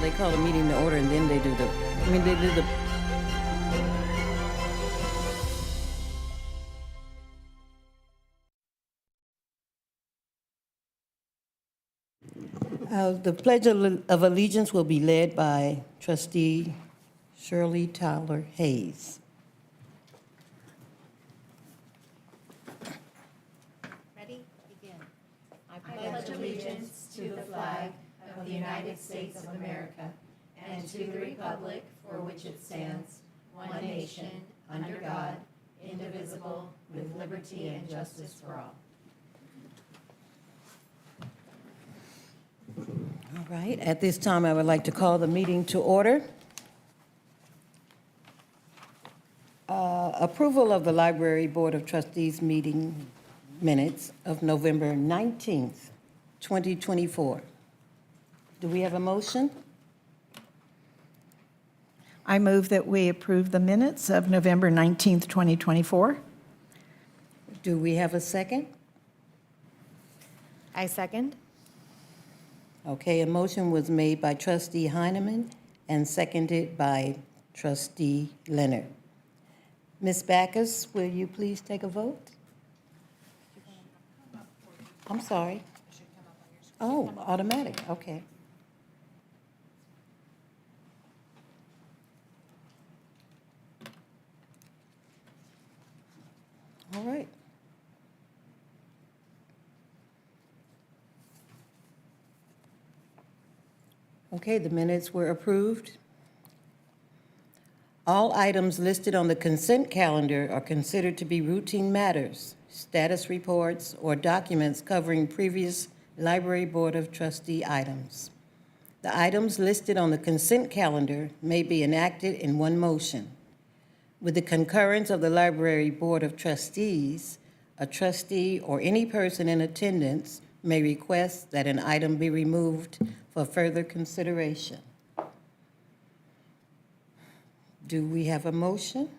they call a meeting to order and then they do the, they do the. The Pledge of Allegiance will be led by Trustee Shirley Tyler Hayes. Ready? Begin. I pledge allegiance to the flag of the United States of America and to the republic for which it stands, one nation, under God, indivisible, with liberty and justice for all. All right, at this time, I would like to call the meeting to order. Approval of the Library Board of Trustees meeting minutes of November 19th, 2024. Do we have a motion? I move that we approve the minutes of November 19th, 2024. Do we have a second? I second. Okay, a motion was made by Trustee Heineman and seconded by Trustee Leonard. Ms. Backus, will you please take a vote? I'm sorry. Oh, automatic, okay. All right. Okay, the minutes were approved. All items listed on the consent calendar are considered to be routine matters, status reports, or documents covering previous Library Board of Trustee items. The items listed on the consent calendar may be enacted in one motion. With the concurrence of the Library Board of Trustees, a trustee or any person in attendance may request that an item be removed for further consideration. Do we have a motion?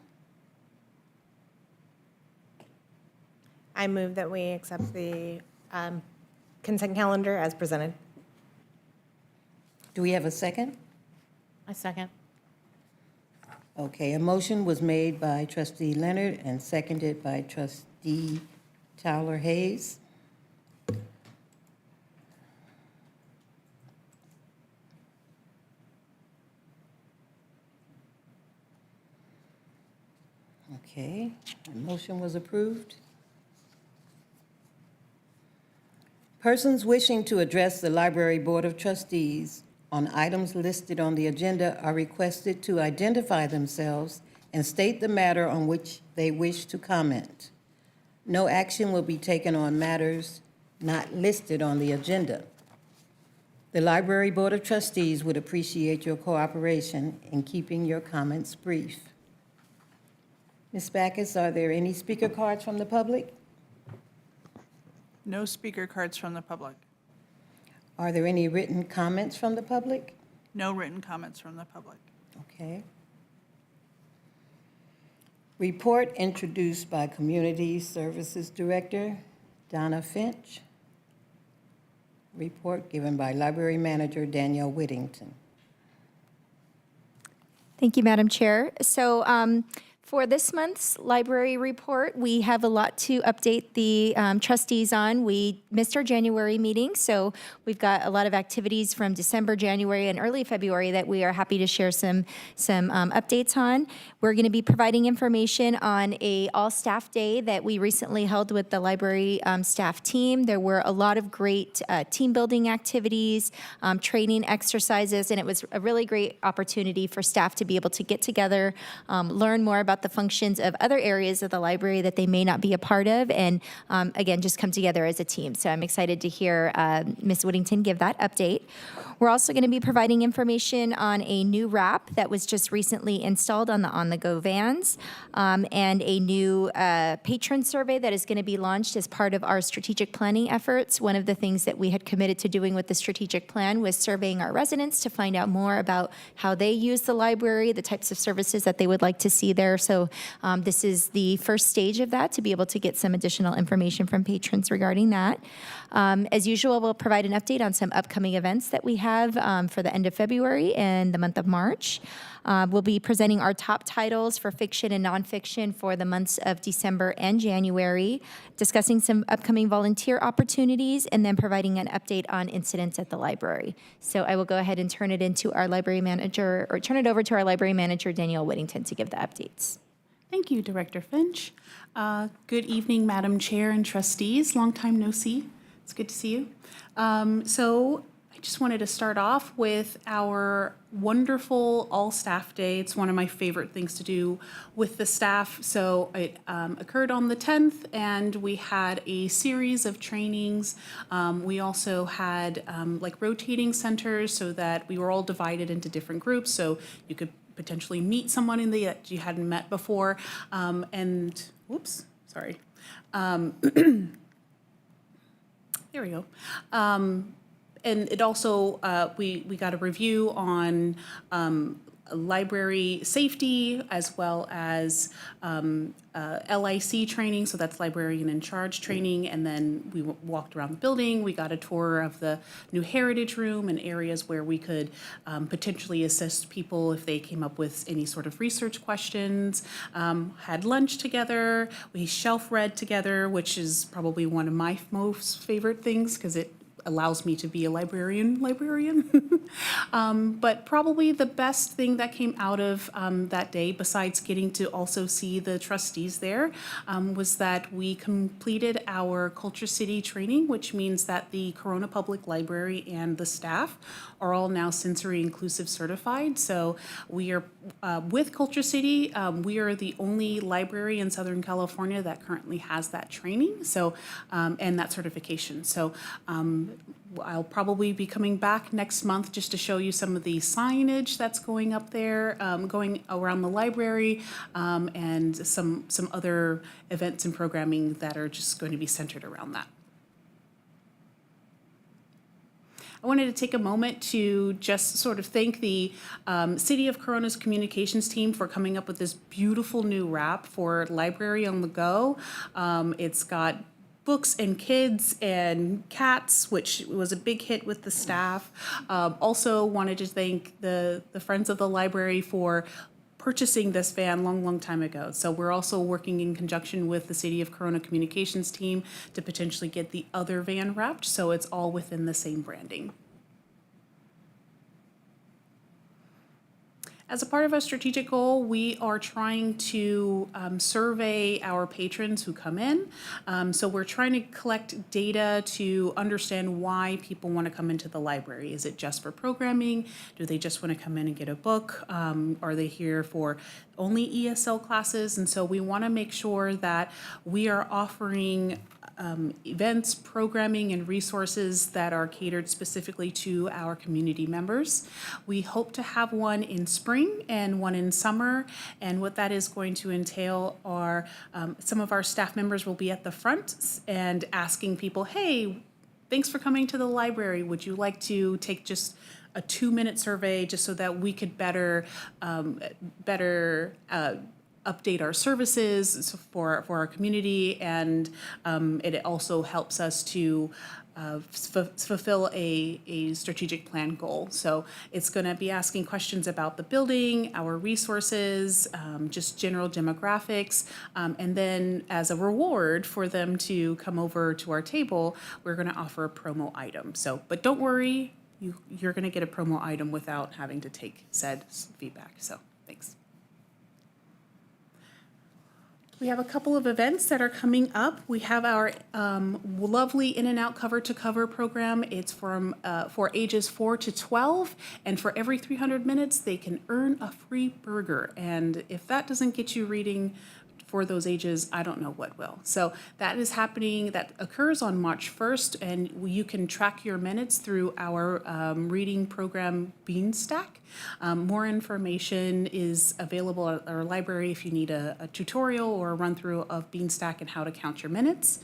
I move that we accept the consent calendar as presented. Do we have a second? I second. Okay, a motion was made by Trustee Leonard and seconded by Trustee Tyler Hayes. Okay, the motion was approved. Persons wishing to address the Library Board of Trustees on items listed on the agenda are requested to identify themselves and state the matter on which they wish to comment. No action will be taken on matters not listed on the agenda. The Library Board of Trustees would appreciate your cooperation in keeping your comments brief. Ms. Backus, are there any speaker cards from the public? No speaker cards from the public. Are there any written comments from the public? No written comments from the public. Okay. Report introduced by Community Services Director Donna Finch. Report given by Library Manager Danielle Whittington. Thank you, Madam Chair. So for this month's library report, we have a lot to update the trustees on. We missed our January meeting, so we've got a lot of activities from December, January, and early February that we are happy to share some updates on. We're going to be providing information on a all-staff day that we recently held with the library staff team. There were a lot of great team-building activities, training exercises, and it was a really great opportunity for staff to be able to get together, learn more about the functions of other areas of the library that they may not be a part of, and again, just come together as a team. So I'm excited to hear Ms. Whittington give that update. We're also going to be providing information on a new wrap that was just recently installed on the on-the-go vans, and a new patron survey that is going to be launched as part of our strategic planning efforts. One of the things that we had committed to doing with the strategic plan was surveying our residents to find out more about how they use the library, the types of services that they would like to see there. So this is the first stage of that, to be able to get some additional information from patrons regarding that. As usual, we'll provide an update on some upcoming events that we have for the end of February and the month of March. We'll be presenting our top titles for fiction and nonfiction for the months of December and January, discussing some upcoming volunteer opportunities, and then providing an update on incidents at the library. So I will go ahead and turn it over to our library manager, Danielle Whittington, to give the updates. Thank you, Director Finch. Good evening, Madam Chair and trustees. Long time no see. It's good to see you. So I just wanted to start off with our wonderful all-staff day. It's one of my favorite things to do with the staff. So it occurred on the 10th, and we had a series of trainings. We also had like rotating centers so that we were all divided into different groups, so you could potentially meet someone that you hadn't met before. Whoops, sorry. There we go. And it also, we got a review on library safety, as well as LIC training, so that's librarian in charge training, and then we walked around the building. We got a tour of the new heritage room and areas where we could potentially assist people if they came up with any sort of research questions. Had lunch together. We shelf read together, which is probably one of my most favorite things because it allows me to be a librarian. But probably the best thing that came out of that day, besides getting to also see the trustees there, was that we completed our Culture City training, which means that the Corona Public Library and the staff are all now sensory inclusive certified. So we are, with Culture City, we are the only library in Southern California that currently has that training, so, and that certification. So I'll probably be coming back next month just to show you some of the signage that's going up there, going around the library, and some other events and programming that are just going to be centered around that. I wanted to take a moment to just sort of thank the City of Corona's communications team for coming up with this beautiful new wrap for Library on the Go. It's got books and kids and cats, which was a big hit with the staff. Also wanted to thank the Friends of the Library for purchasing this van long time ago. So we're also working in conjunction with the City of Corona communications team to potentially get the other van wrapped, so it's all within the same branding. As a part of our strategic goal, we are trying to survey our patrons who come in. So we're trying to collect data to understand why people want to come into the library. Is it just for programming? Do they just want to come in and get a book? Are they here for only ESL classes? And so we want to make sure that we are offering events, programming, and resources that are catered specifically to our community members. We hope to have one in spring and one in summer, and what that is going to entail are some of our staff members will be at the front and asking people, hey, thanks for coming to the library. Would you like to take just a 2-minute survey just so that we could better update our services for our community, and it also helps us to fulfill a strategic plan goal. So it's going to be asking questions about the building, our resources, just general demographics, and then as a reward for them to come over to our table, we're going to offer a promo item. So, but don't worry, you're going to get a promo item without having to take said feedback. So thanks. We have a couple of events that are coming up. We have our lovely In and Out Cover to Cover program. It's from for ages 4 to 12, and for every 300 minutes, they can earn a free burger. And if that doesn't get you reading for those ages, I don't know what will. So that is happening, that occurs on March 1st, and you can track your minutes through our reading program Beanstack. More information is available at our library if you need a tutorial or a run-through of Beanstack and how to count your minutes.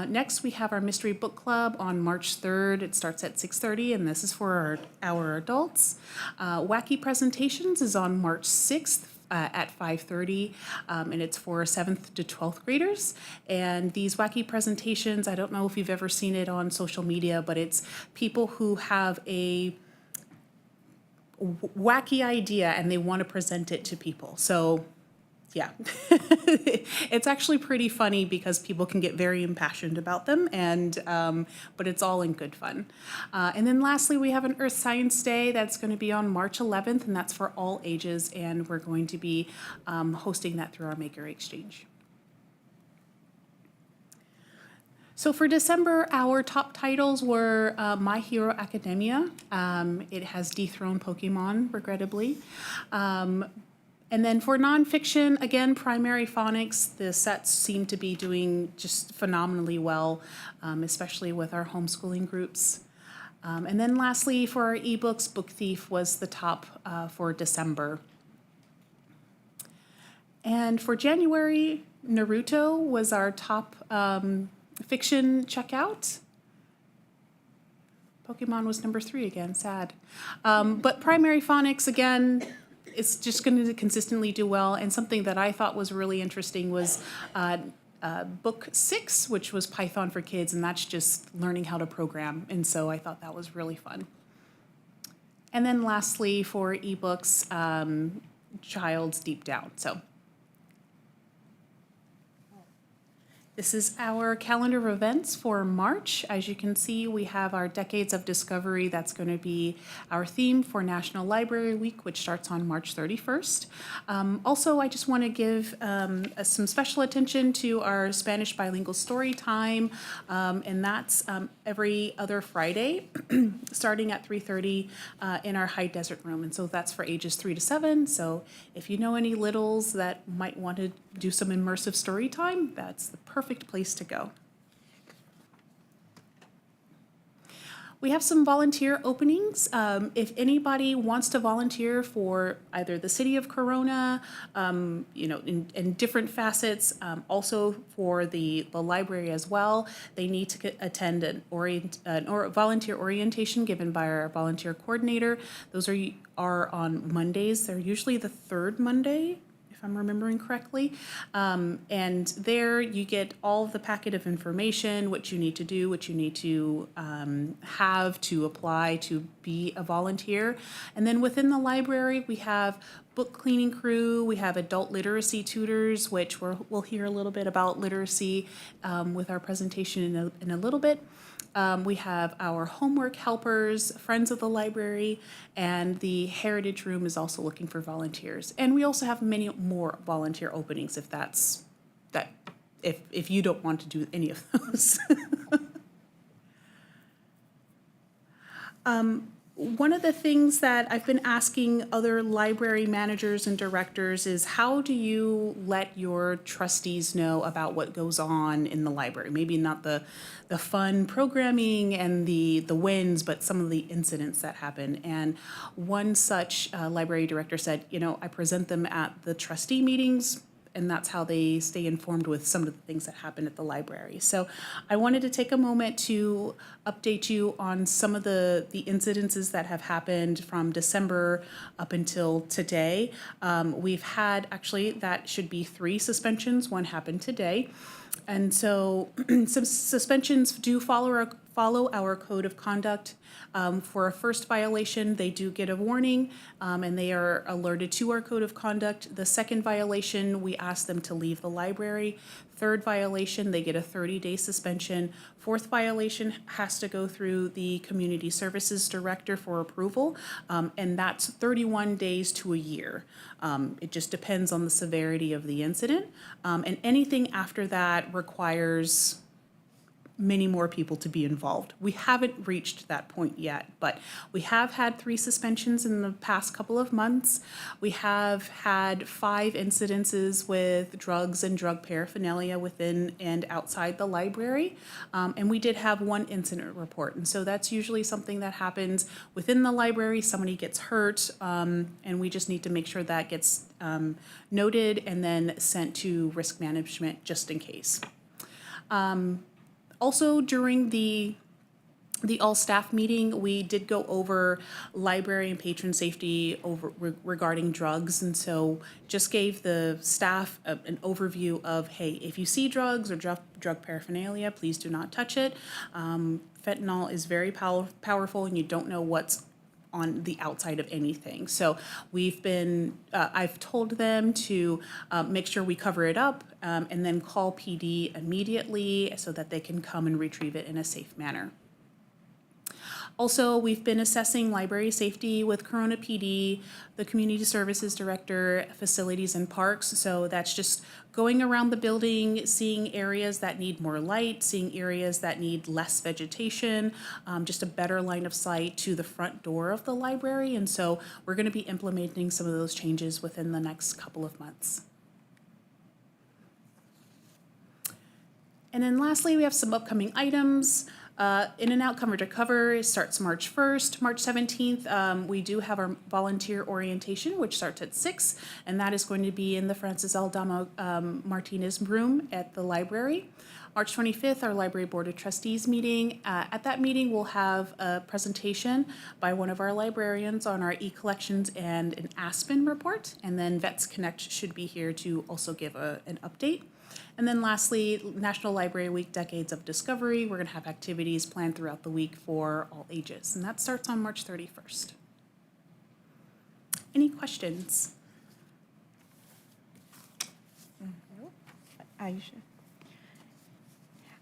Next, we have our Mystery Book Club on March 3rd. It starts at 6:30, and this is for our adults. Wacky Presentations is on March 6th. at 5:30, and it's for 7th to 12th graders. And these wacky presentations, I don't know if you've ever seen it on social media, but it's people who have a wacky idea and they want to present it to people. So yeah, it's actually pretty funny because people can get very impassioned about them, and but it's all in good fun. And then lastly, we have an Earth Science Day that's going to be on March 11th, and that's for all ages, and we're going to be hosting that through our Maker Exchange. So for December, our top titles were My Hero Academia. It has dethroned Pokemon, regrettably. And then for nonfiction, again, Primary Phonics, the sets seem to be doing just phenomenally well, especially with our homeschooling groups. And then lastly, for our ebooks, Book Thief was the top for December. And for January, Naruto was our top fiction checkout. Pokemon was number 3 again, sad. But Primary Phonics, again, it's just going to consistently do well. And something that I thought was really interesting was book 6, which was Python for Kids, and that's just learning how to program. And so I thought that was really fun. And then lastly, for ebooks, Child's Deep Down. So this is our calendar of events for March. As you can see, we have our Decades of Discovery. That's going to be our theme for National Library Week, which starts on March 31st. Also, I just want to give some special attention to our Spanish bilingual story time, and that's every other Friday, starting at 3:30 in our High Desert Room. And so that's for ages 3 to 7. So if you know any littles that might want to do some immersive story time, that's the perfect place to go. We have some volunteer openings. If anybody wants to volunteer for either the City of Corona, in different facets, also for the library as well, they need to attend an volunteer orientation given by our volunteer coordinator. Those are on Mondays. They're usually the 3rd Monday, if I'm remembering correctly. And there you get all of the packet of information, what you need to do, what you need to have to apply to be a volunteer. And then within the library, we have book cleaning crew, we have adult literacy tutors, which we'll hear a little bit about literacy with our presentation in a little bit. We have our homework helpers, friends of the library, and the Heritage Room is also looking for volunteers. And we also have many more volunteer openings if you don't want to do any of those. One of the things that I've been asking other library managers and directors is, how do you let your trustees know about what goes on in the library? Maybe not the fun programming and the wins, but some of the incidents that happen. And one such library director said, I present them at the trustee meetings, and that's how they stay informed with some of the things that happen at the library. So I wanted to take a moment to update you on some of the incidences that have happened from December up until today. We've had, actually, that should be 3 suspensions. One happened today. And so some suspensions do follow our code of conduct. For a first violation, they do get a warning, and they are alerted to our code of conduct. The second violation, we ask them to leave the library. Third violation, they get a 30-day suspension. Fourth violation has to go through the Community Services Director for approval, and that's 31 days to a year. It just depends on the severity of the incident, and anything after that requires many more people to be involved. We haven't reached that point yet, but we have had 3 suspensions in the past couple of months. We have had 5 incidences with drugs and drug paraphernalia within and outside the library. And we did have 1 incident report. And so that's usually something that happens within the library. Somebody gets hurt, and we just need to make sure that gets noted and then sent to risk management just in case. Also, during the the all-staff meeting, we did go over library and patron safety regarding drugs. And so just gave the staff an overview of, hey, if you see drugs or drug paraphernalia, please do not touch it. Fentanyl is very powerful, and you don't know what's on the outside of anything. So I've told them to make sure we cover it up and then call PD immediately so that they can come and retrieve it in a safe manner. Also, we've been assessing library safety with Corona PD, the Community Services Director, Facilities and Parks. So that's just going around the building, seeing areas that need more light, seeing areas that need less vegetation, just a better line of sight to the front door of the library. And so we're going to be implementing some of those changes within the next couple of months. And then lastly, we have some upcoming items. In and out cover to cover starts March 1st. March 17th, we do have our volunteer orientation, which starts at 6, and that is going to be in the Francis Aldama Martinez room at the library. March 25th, our Library Board of Trustees meeting. At that meeting, we'll have a presentation by one of our librarians on our e-collections and an Aspen report, and then Vets Connect should be here to also give an update. And then lastly, National Library Week, Decades of Discovery. We're going to have activities planned throughout the week for all ages, and that starts on March 31st. Any questions?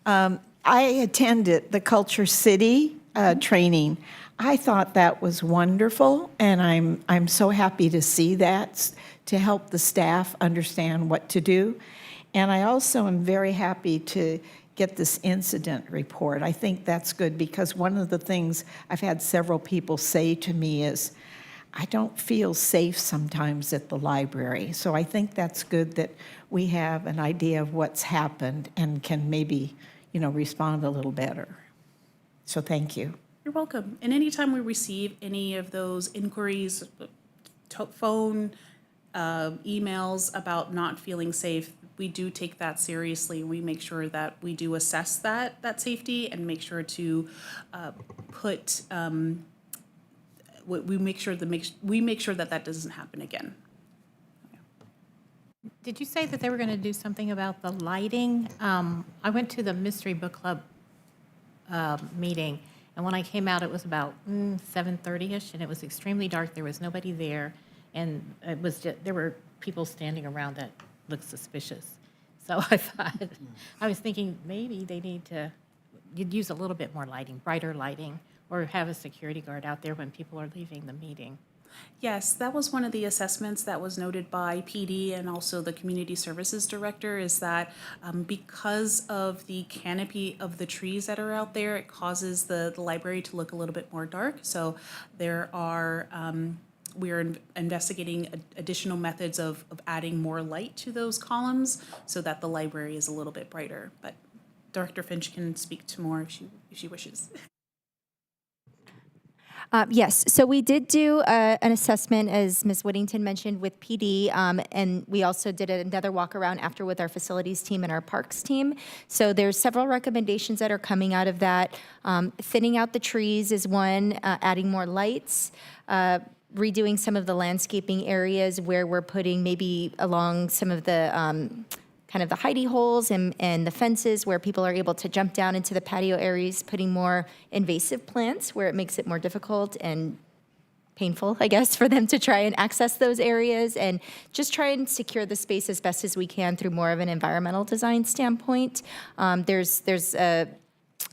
I attended the Culture City training. I thought that was wonderful, and I'm so happy to see that, to help the staff understand what to do. And I also am very happy to get this incident report. I think that's good, because one of the things I've had several people say to me is, I don't feel safe sometimes at the library. So I think that's good that we have an idea of what's happened and can maybe, respond a little better. So thank you. You're welcome. And anytime we receive any of those inquiries, phone, emails about not feeling safe, we do take that seriously. We make sure that we do assess that safety and make sure to put we make sure that doesn't happen again. Did you say that they were going to do something about the lighting? I went to the Mystery Book Club meeting, and when I came out, it was about 7:30ish, and it was extremely dark. There was nobody there, and it was just, there were people standing around that looked suspicious. So I was thinking maybe they need to use a little bit more lighting, brighter lighting, or have a security guard out there when people are leaving the meeting. Yes, that was one of the assessments that was noted by PD and also the Community Services Director, is that because of the canopy of the trees that are out there, it causes the library to look a little bit more dark. So there are, we are investigating additional methods of adding more light to those columns so that the library is a little bit brighter. But Director Finch can speak to more if she wishes. Yes, so we did do an assessment, as Ms. Whittington mentioned, with PD, and we also did another walk around after with our facilities team and our parks team. So there's several recommendations that are coming out of that. Thinning out the trees is one, adding more lights, redoing some of the landscaping areas where we're putting maybe along some of the kind of the hidey holes and the fences where people are able to jump down into the patio areas, putting more invasive plants where it makes it more difficult and painful, I guess, for them to try and access those areas, and just try and secure the space as best as we can through more of an environmental design standpoint. There's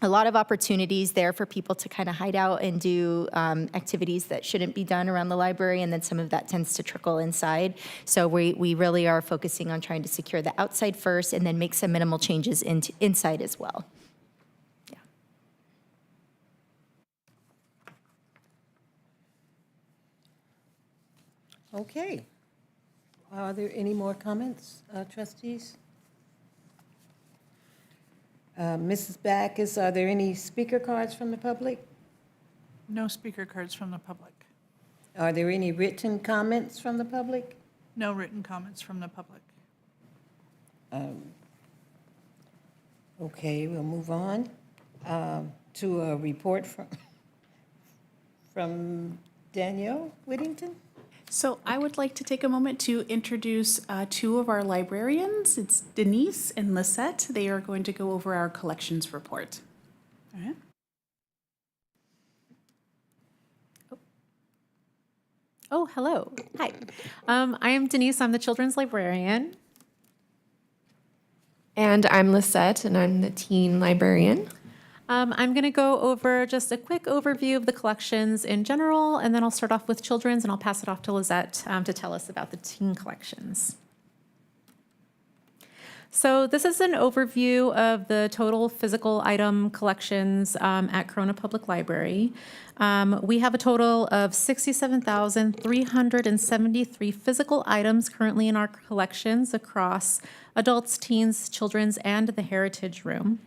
a lot of opportunities there for people to kind of hide out and do activities that shouldn't be done around the library, and then some of that tends to trickle inside. So we really are focusing on trying to secure the outside first and then make some minimal changes inside as well. Yeah. Okay. Are there any more comments, trustees? Mrs. Backus, are there any speaker cards from the public? No speaker cards from the public. Are there any written comments from the public? No written comments from the public. Okay, we'll move on. to a report from Danielle Whittington. So I would like to take a moment to introduce two of our librarians. It's Denise and Lisette. They are going to go over our collections report. All right. Oh, hello. Hi. I am Denise. I'm the children's librarian. And I'm Lisette, and I'm the teen librarian. I'm going to go over just a quick overview of the collections in general, and then I'll start off with children's, and I'll pass it off to Lisette to tell us about the teen collections. So this is an overview of the total physical item collections at Corona Public Library. We have a total of 67,373 physical items currently in our collections across adults, teens, children's, and the Heritage Room.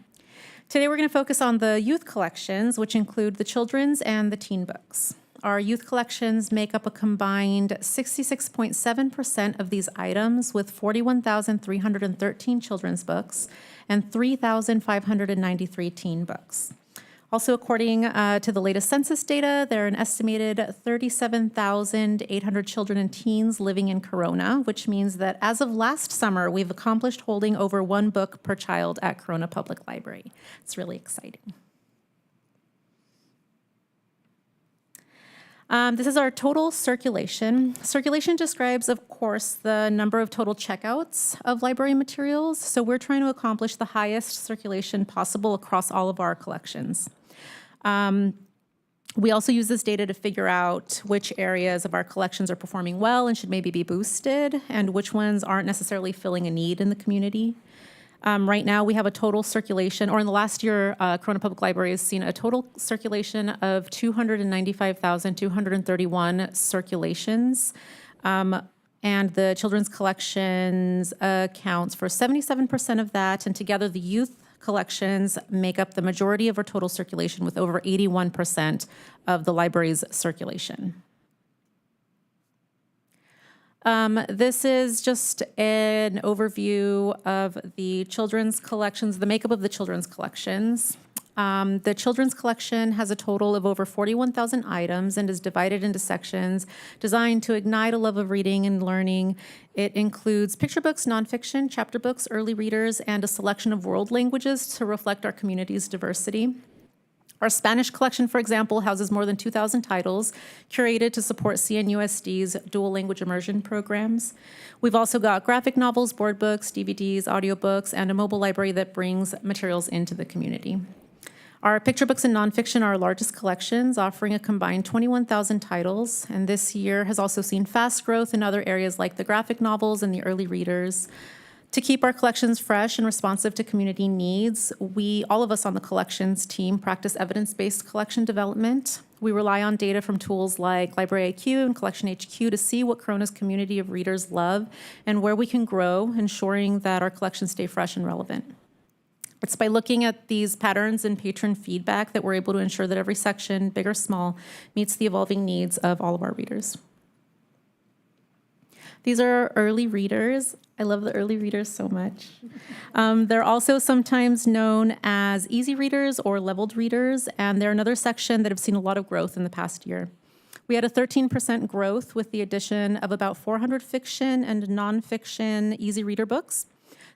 Today we're going to focus on the youth collections, which include the children's and the teen books. Our youth collections make up a combined 66.7% of these items, with 41,313 children's books and 3,593 teen books. Also, according to the latest census data, there are an estimated 37,800 children and teens living in Corona, which means that as of last summer, we've accomplished holding over one book per child at Corona Public Library. It's really exciting. This is our total circulation. Circulation describes, of course, the number of total checkouts of library materials. So we're trying to accomplish the highest circulation possible across all of our collections. We also use this data to figure out which areas of our collections are performing well and should maybe be boosted, and which ones aren't necessarily filling a need in the community. Right now, we have a total circulation, or in the last year, Corona Public Library has seen a total circulation of 295,231 circulations. And the children's collections accounts for 77% of that, and together the youth collections make up the majority of our total circulation, with over 81% of the library's circulation. This is just an overview of the children's collections, the makeup of the children's collections. The children's collection has a total of over 41,000 items and is divided into sections designed to ignite a love of reading and learning. It includes picture books, nonfiction, chapter books, early readers, and a selection of world languages to reflect our community's diversity. Our Spanish collection, for example, houses more than 2,000 titles curated to support CNUSD's dual language immersion programs. We've also got graphic novels, board books, DVDs, audiobooks, and a mobile library that brings materials into the community. Our picture books and nonfiction are our largest collections, offering a combined 21,000 titles, and this year has also seen fast growth in other areas like the graphic novels and the early readers. To keep our collections fresh and responsive to community needs, all of us on the collections team, practice evidence-based collection development. We rely on data from tools like Library IQ and Collection HQ to see what Corona's community of readers love and where we can grow, ensuring that our collections stay fresh and relevant. It's by looking at these patterns and patron feedback that we're able to ensure that every section, big or small, meets the evolving needs of all of our readers. These are our early readers. I love the early readers so much. They're also sometimes known as easy readers or leveled readers, and they're another section that have seen a lot of growth in the past year. We had a 13% growth with the addition of about 400 fiction and nonfiction easy reader books.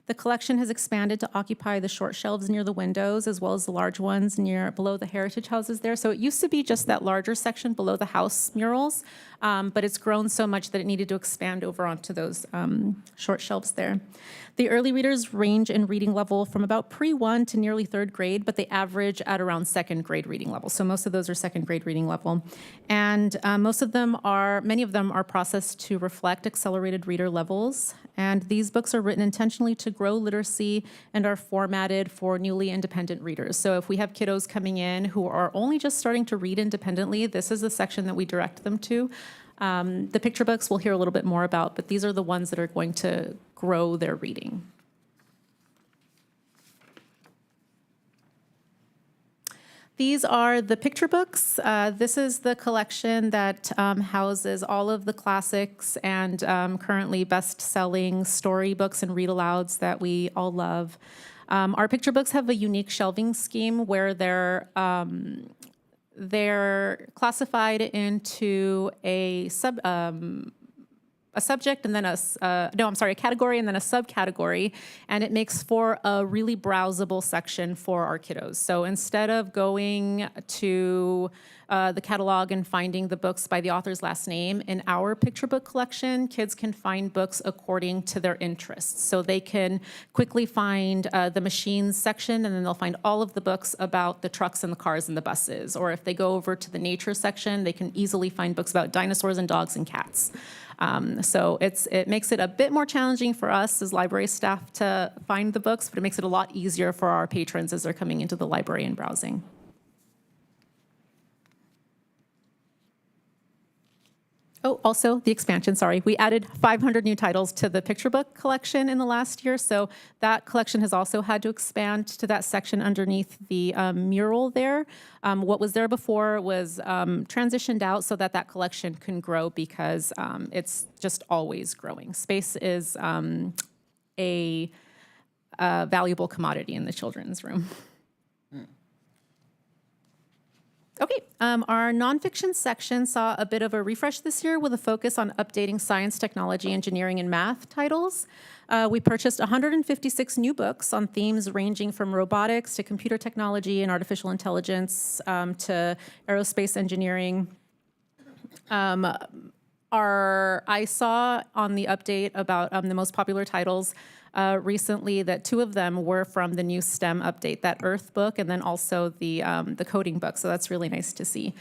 The collection has expanded to occupy the short shelves near the windows, as well as the large ones below the heritage houses there. So it used to be just that larger section below the house murals, but it's grown so much that it needed to expand over onto those short shelves there. The early readers range in reading level from about pre-1 to nearly third grade, but they average at around second grade reading level. So most of those are second grade reading level. And many of them are processed to reflect accelerated reader levels. And these books are written intentionally to grow literacy and are formatted for newly independent readers. So if we have kiddos coming in who are only just starting to read independently, this is the section that we direct them to. The picture books we'll hear a little bit more about, but these are the ones that are going to grow their reading. These are the picture books. This is the collection that houses all of the classics and currently best-selling storybooks and read-alouds that we all love. Our picture books have a unique shelving scheme where they're classified into a subject and then a category and then a subcategory, and it makes for a really browsable section for our kiddos. So instead of going to the catalog and finding the books by the author's last name, in our picture book collection, kids can find books according to their interests. So they can quickly find the machines section, and then they'll find all of the books about the trucks and the cars and the buses. Or if they go over to the nature section, they can easily find books about dinosaurs and dogs and cats. So it makes it a bit more challenging for us as library staff to find the books, but it makes it a lot easier for our patrons as they're coming into the library and browsing. Oh, also the expansion, sorry. We added 500 new titles to the picture book collection in the last year, so that collection has also had to expand to that section underneath the mural there. What was there before was transitioned out so that collection can grow because it's just always growing. Space is a valuable commodity in the children's room. Okay, our nonfiction section saw a bit of a refresh this year with a focus on updating science, technology, engineering, and math titles. We purchased 156 new books on themes ranging from robotics to computer technology and artificial intelligence to aerospace engineering. I saw on the update about the most popular titles recently that 2 of them were from the new STEM update, that Earth book and then also the coding book, so that's really nice to see.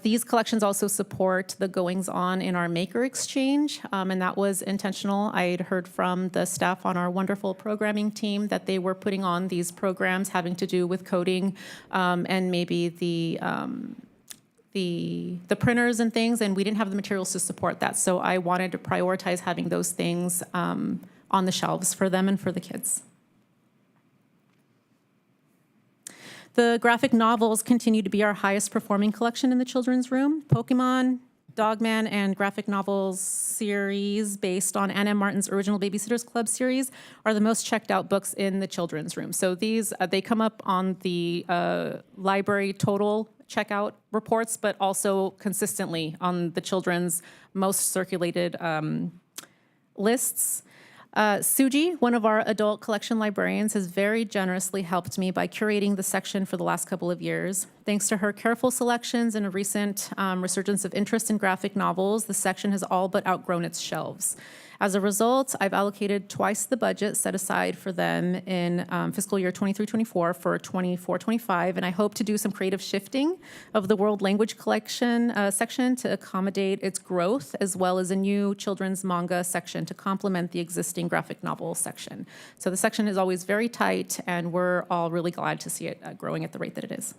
These collections also support the goings-on in our Maker Exchange, and that was intentional. I had heard from the staff on our wonderful programming team that they were putting on these programs having to do with coding and maybe the printers and things, and we didn't have the materials to support that, so I wanted to prioritize having those things on the shelves for them and for the kids. The graphic novels continue to be our highest performing collection in the children's room. Pokemon, Dogman, and graphic novels series based on Anna M. Martin's original Babysitters Club series are the most checked out books in the children's room. So these, they come up on the library total checkout reports, but also consistently on the children's most circulated lists. Suji, one of our adult collection librarians, has very generously helped me by curating the section for the last couple of years. Thanks to her careful selections and a recent resurgence of interest in graphic novels, the section has all but outgrown its shelves. As a result, I've allocated twice the budget set aside for them in fiscal year 23-24 for 24-25, and I hope to do some creative shifting of the world language collection section to accommodate its growth, as well as a new children's manga section to complement the existing graphic novel section. So the section is always very tight, and we're all really glad to see it growing at the rate that it is.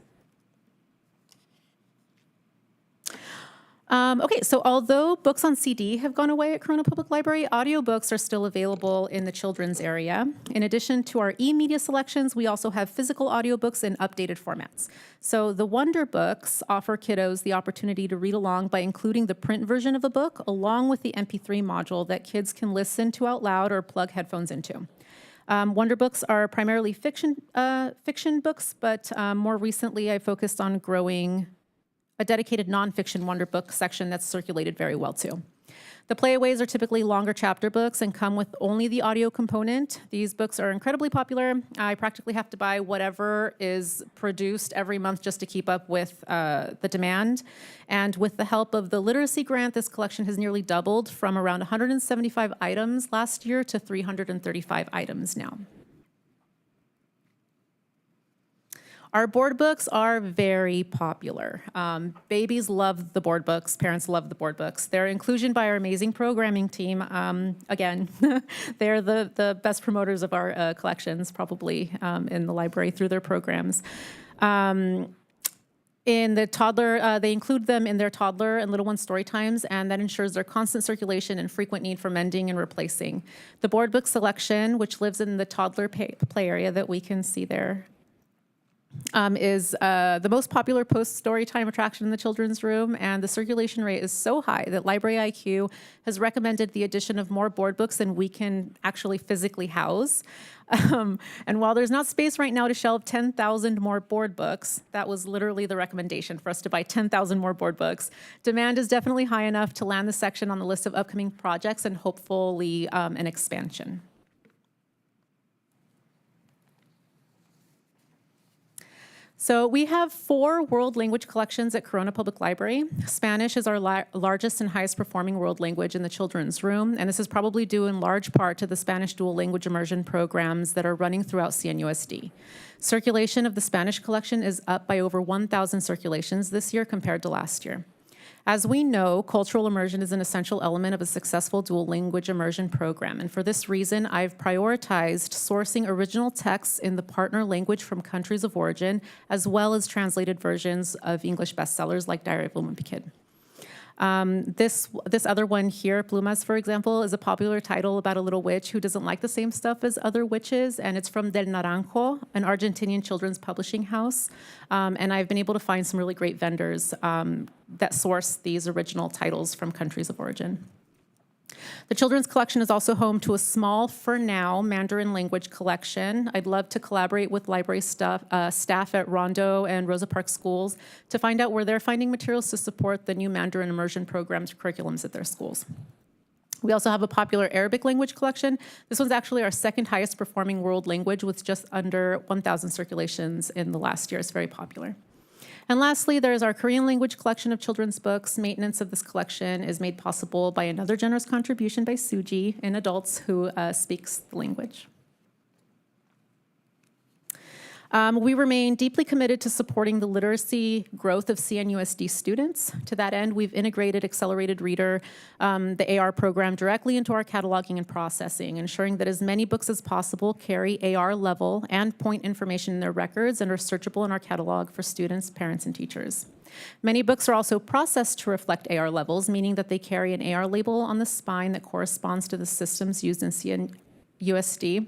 Okay, so although books on CD have gone away at Corona Public Library, audiobooks are still available in the children's area. In addition to our e-media selections, we also have physical audiobooks in updated formats. So the Wonder Books offer kiddos the opportunity to read along by including the print version of a book along with the MP3 module that kids can listen to out loud or plug headphones into. Wonder Books are primarily fiction books, but more recently I focused on growing a dedicated nonfiction Wonder Book section that's circulated very well too. The playaways are typically longer chapter books and come with only the audio component. These books are incredibly popular. I practically have to buy whatever is produced every month just to keep up with the demand. And with the help of the literacy grant, this collection has nearly doubled from around 175 items last year to 335 items now. Our board books are very popular. Babies love the board books, parents love the board books. Their inclusion by our amazing programming team, again, they're the best promoters of our collections, probably in the library through their programs. In the toddler, they include them in their toddler and little one story times, and that ensures their constant circulation and frequent need for mending and replacing. The board book selection, which lives in the toddler play area that we can see there, is the most popular post-story time attraction in the children's room, and the circulation rate is so high that Library IQ has recommended the addition of more board books than we can actually physically house. And while there's not space right now to shelve 10,000 more board books, that was literally the recommendation for us to buy 10,000 more board books. Demand is definitely high enough to land the section on the list of upcoming projects and hopefully an expansion. So we have 4 world language collections at Corona Public Library. Spanish is our largest and highest performing world language in the children's room, and this is probably due in large part to the Spanish dual language immersion programs that are running throughout CNUSD. Circulation of the Spanish collection is up by over 1,000 circulations this year compared to last year. As we know, cultural immersion is an essential element of a successful dual language immersion program, and for this reason, I've prioritized sourcing original texts in the partner language from countries of origin, as well as translated versions of English bestsellers like Diary of a Wimpy Kid. This other one here, Plumas, for example, is a popular title about a little witch who doesn't like the same stuff as other witches, and it's from Del Naranjo, an Argentinian children's publishing house. And I've been able to find some really great vendors that source these original titles from countries of origin. The children's collection is also home to a small, for now, Mandarin language collection. I'd love to collaborate with library staff at Rondo and Rosa Parks schools to find out where they're finding materials to support the new Mandarin immersion programs curriculums at their schools. We also have a popular Arabic language collection. This one's actually our second highest performing world language with just under 1,000 circulations in the last year. It's very popular. And lastly, there's our Korean language collection of children's books. Maintenance of this collection is made possible by another generous contribution by Suji, an adult who speaks the language. We remain deeply committed to supporting the literacy growth of CNUSD students. To that end, we've integrated Accelerated Reader, the AR program, directly into our cataloging and processing, ensuring that as many books as possible carry AR level and point information in their records and are searchable in our catalog for students, parents, and teachers. Many books are also processed to reflect AR levels, meaning that they carry an AR label on the spine that corresponds to the systems used in CNUSD.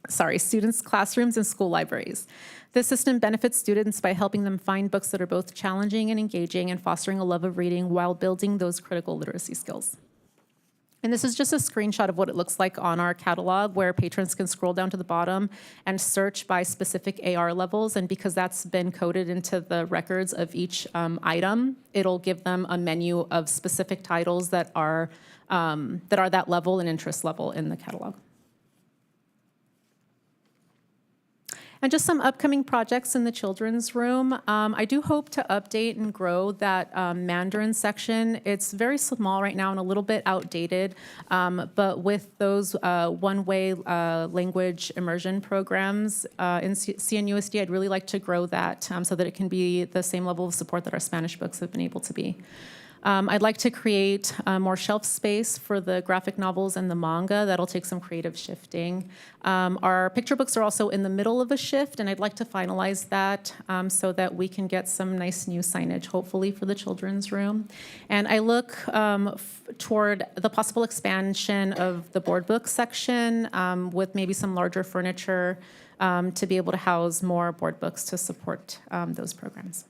Students' classrooms and school libraries. This system benefits students by helping them find books that are both challenging and engaging and fostering a love of reading while building those critical literacy skills. And this is just a screenshot of what it looks like on our catalog, where patrons can scroll down to the bottom and search by specific AR levels. And because that's been coded into the records of each item, it'll give them a menu of specific titles that are that level and interest level in the catalog. And just some upcoming projects in the children's room. I do hope to update and grow that Mandarin section. It's very small right now and a little bit outdated, but with those one-way language immersion programs in CNUSD, I'd really like to grow that so that it can be the same level of support that our Spanish books have been able to be. I'd like to create more shelf space for the graphic novels and the manga. That'll take some creative shifting. Our picture books are also in the middle of a shift, and I'd like to finalize that so that we can get some nice new signage, hopefully, for the children's room. And I look toward the possible expansion of the board book section with maybe some larger furniture to be able to house more board books to support those programs.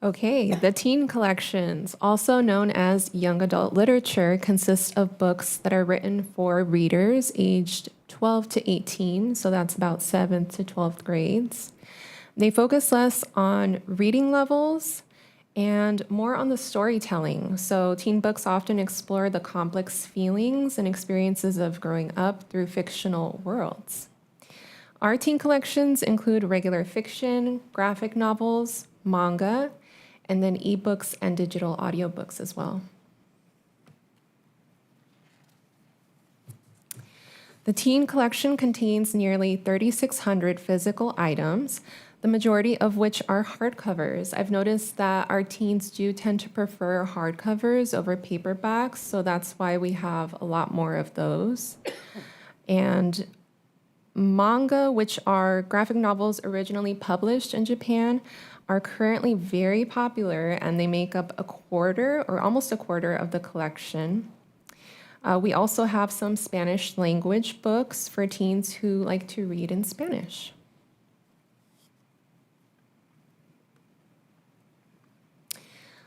Okay, the teen collections, also known as young adult literature, consists of books that are written for readers aged 12 to 18, so that's about 7th to 12th grades. They focus less on reading levels and more on the storytelling. So teen books often explore the complex feelings and experiences of growing up through fictional worlds. Our teen collections include regular fiction, graphic novels, manga, and then ebooks and digital audiobooks as well. The teen collection contains nearly 3,600 physical items, the majority of which are hardcovers. I've noticed that our teens do tend to prefer hardcovers over paperbacks, so that's why we have a lot more of those. And Manga, which are graphic novels originally published in Japan, are currently very popular, and they make up a quarter or almost a quarter of the collection. We also have some Spanish language books for teens who like to read in Spanish.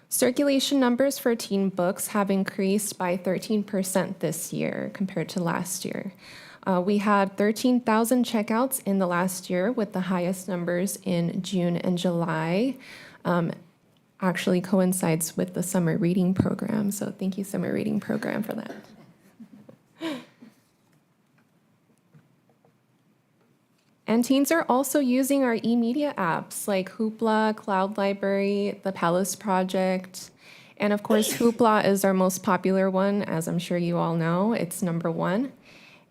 Circulation numbers for teen books have increased by 13% this year compared to last year. We had 13,000 checkouts in the last year, with the highest numbers in June and July. Actually coincides with the summer reading program, so thank you, summer reading program, for that. And teens are also using our e-media apps like Hoopla, Cloud Library, the Palace Project. And of course, Hoopla is our most popular one, as I'm sure you all know. It's #1.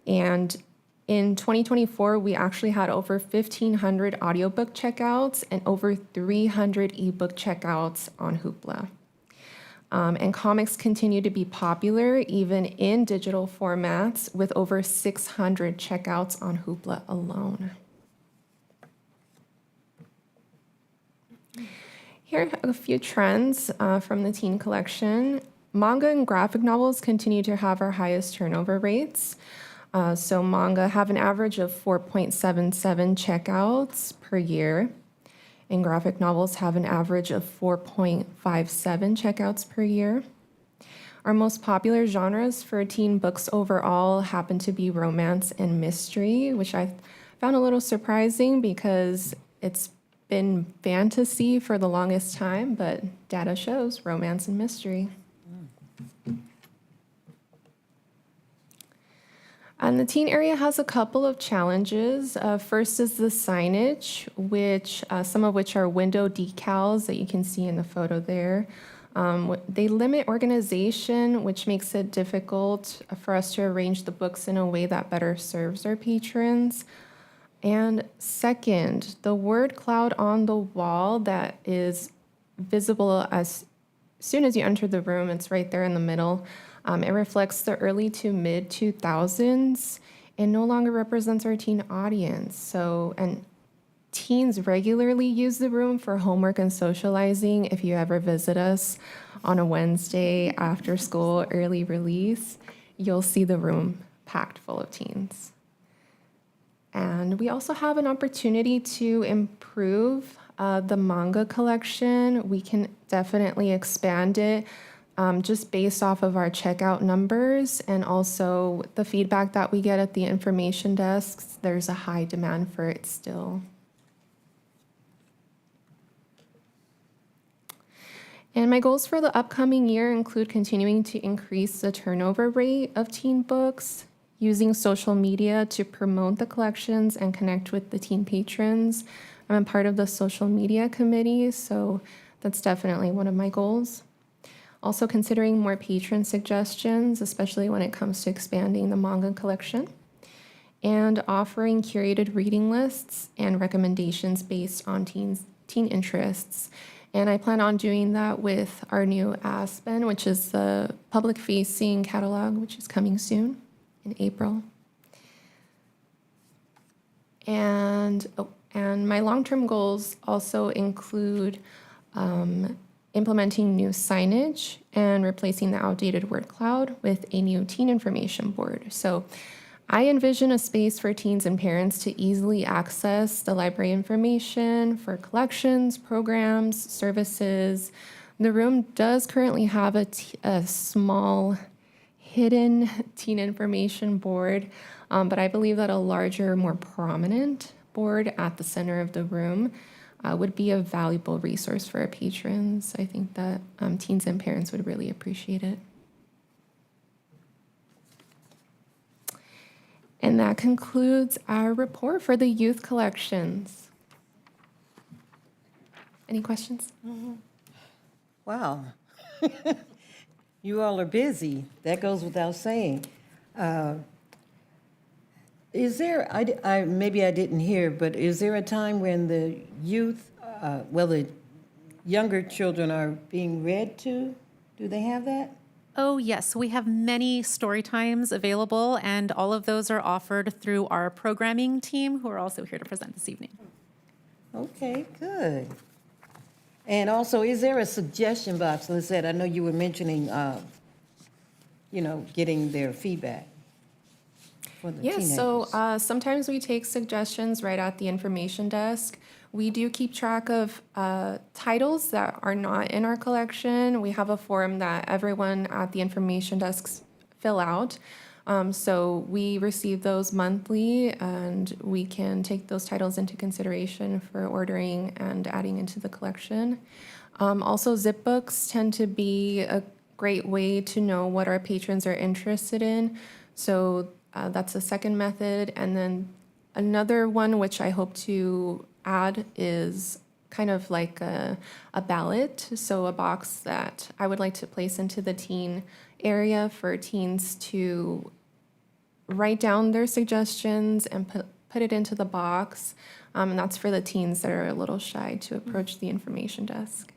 And in 2024, we actually had over 1,500 audiobook checkouts and over 300 ebook checkouts on Hoopla. And comics continue to be popular even in digital formats, with over 600 checkouts on Hoopla alone. Here are a few trends from the teen collection. Manga and graphic novels continue to have our highest turnover rates. So manga have an average of 4.77 checkouts per year, and graphic novels have an average of 4.57 checkouts per year. Our most popular genres for teen books overall happen to be romance and mystery, which I found a little surprising because it's been fantasy for the longest time, but data shows romance and mystery. And the teen area has a couple of challenges. First is the signage, which some of which are window decals that you can see in the photo there. They limit organization, which makes it difficult for us to arrange the books in a way that better serves our patrons. And second, the word cloud on the wall that is visible as soon as you enter the room, it's right there in the middle. It reflects the early to mid 2000s and no longer represents our teen audience. So, and teens regularly use the room for homework and socializing. If you ever visit us on a Wednesday after school early release, you'll see the room packed full of teens. And we also have an opportunity to improve the manga collection. We can definitely expand it just based off of our checkout numbers and also the feedback that we get at the information desks. There's a high demand for it still. And my goals for the upcoming year include continuing to increase the turnover rate of teen books, using social media to promote the collections and connect with the teen patrons. I'm a part of the social media committee, so that's definitely one of my goals. Also considering more patron suggestions, especially when it comes to expanding the manga collection, and offering curated reading lists and recommendations based on teen interests. And I plan on doing that with our new Aspen, which is the public-facing catalog, which is coming soon in April. And my long-term goals also include implementing new signage and replacing the outdated word cloud with a new teen information board. So I envision a space for teens and parents to easily access the library information for collections, programs, services. The room does currently have a small hidden teen information board, but I believe that a larger, more prominent board at the center of the room would be a valuable resource for our patrons. I think that teens and parents would really appreciate it. And that concludes our report for the youth collections. Any questions? Wow. You all are busy. That goes without saying. Is there, maybe I didn't hear, but is there a time when the youth, the younger children are being read to? Do they have that? Oh, yes. We have many story times available, and all of those are offered through our programming team, who are also here to present this evening. Okay, good. And also, is there a suggestion box, Lizette? I know you were mentioning, getting their feedback for the Yes, teenagers. so sometimes we take suggestions right at the information desk. We do keep track of titles that are not in our collection. We have a form that everyone at the information desks fill out. So we receive those monthly, and we can take those titles into consideration for ordering and adding into the collection. Also, zip books tend to be a great way to know what our patrons are interested in. So that's a second method. And then another one, which I hope to add, is kind of like a ballot. So a box that I would like to place into the teen area for teens to write down their suggestions and put it into the box. And that's for the teens that are a little shy to approach the information desk.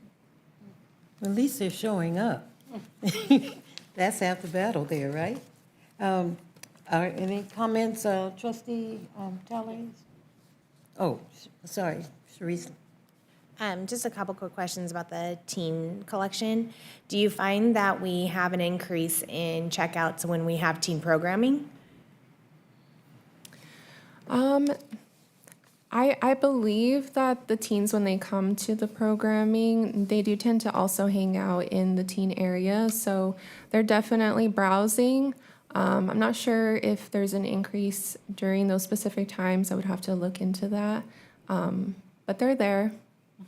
At least they're showing up. That's half the battle there, right? Are any comments, Trustee Talley? Oh, sorry, Sharice. Just a couple quick questions about the teen collection. Do you find that we have an increase in checkouts when we have teen programming? I believe that the teens, when they come to the programming, they do tend to also hang out in the teen area. So they're definitely browsing. I'm not sure if there's an increase during those specific times. I would have to look into that. But they're there.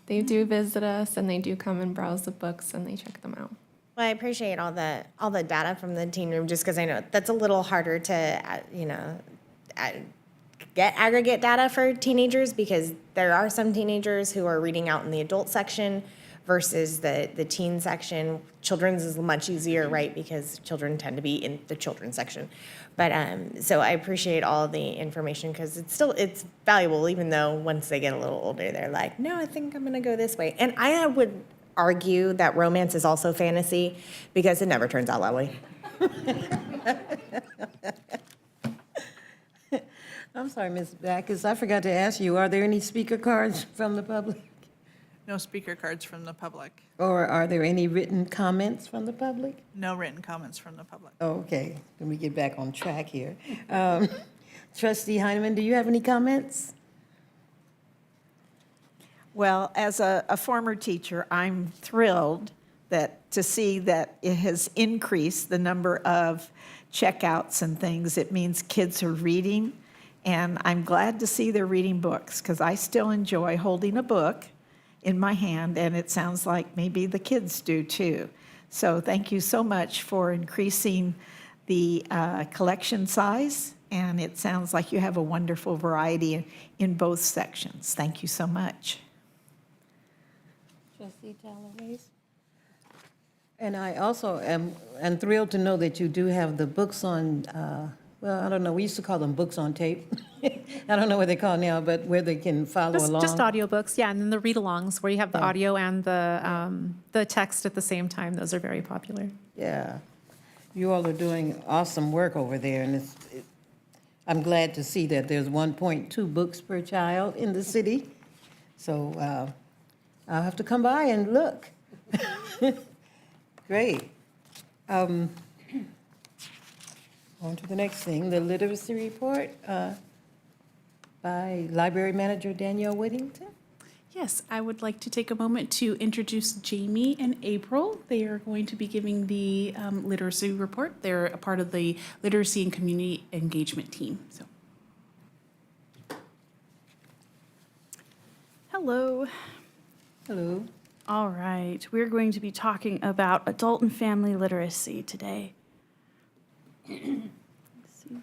They do visit us, and they do come and browse the books, and they check them out. Well, I appreciate all the data from the teen room, just because I know that's a little harder to, get aggregate data for teenagers, because there are some teenagers who are reading out in the adult section versus the teen section. Children's is much easier, right, because children tend to be in the children's section. But so I appreciate all the information, because it's valuable, even though once they get a little older, they're like, no, I think I'm gonna go this way. And I would argue that romance is also fantasy, because it never turns out that way. I'm sorry, Ms. Backus, I forgot to ask you, are there any speaker cards from the public? No speaker cards from the public. Or are there any written comments from the public? No written comments from the public. Okay, let me get back on track here. Trustee Heineman, do you have any comments? Well, as a former teacher, I'm thrilled to see that it has increased the number of checkouts and things. It means kids are reading, and I'm glad to see they're reading books, because I still enjoy holding a book in my hand, and it sounds like maybe the kids do too. So thank you so much for increasing the collection size, and it sounds like you have a wonderful variety in both sections. Thank you so much. Trustee Talleways? And I also am thrilled to know that you do have the books on, well, I don't know, we used to call them books on tape. I don't know what they call now, but where they can follow along. Just audiobooks, yeah, and then the read-alongs, where you have the audio and the text at the same time. Those are very popular. Yeah. You all are doing awesome work over there, and I'm glad to see that there's 1.2 books per child in the city. So I'll have to come by and look. Great. On to the next thing, the literacy report by Library Manager Danielle Whittington. Yes, I would like to take a moment to introduce Jamie and April. They are going to be giving the literacy report. They're a part of the literacy and community engagement team. So, Hello. Hello. All right, we're going to be talking about adult and family literacy today. Let's see.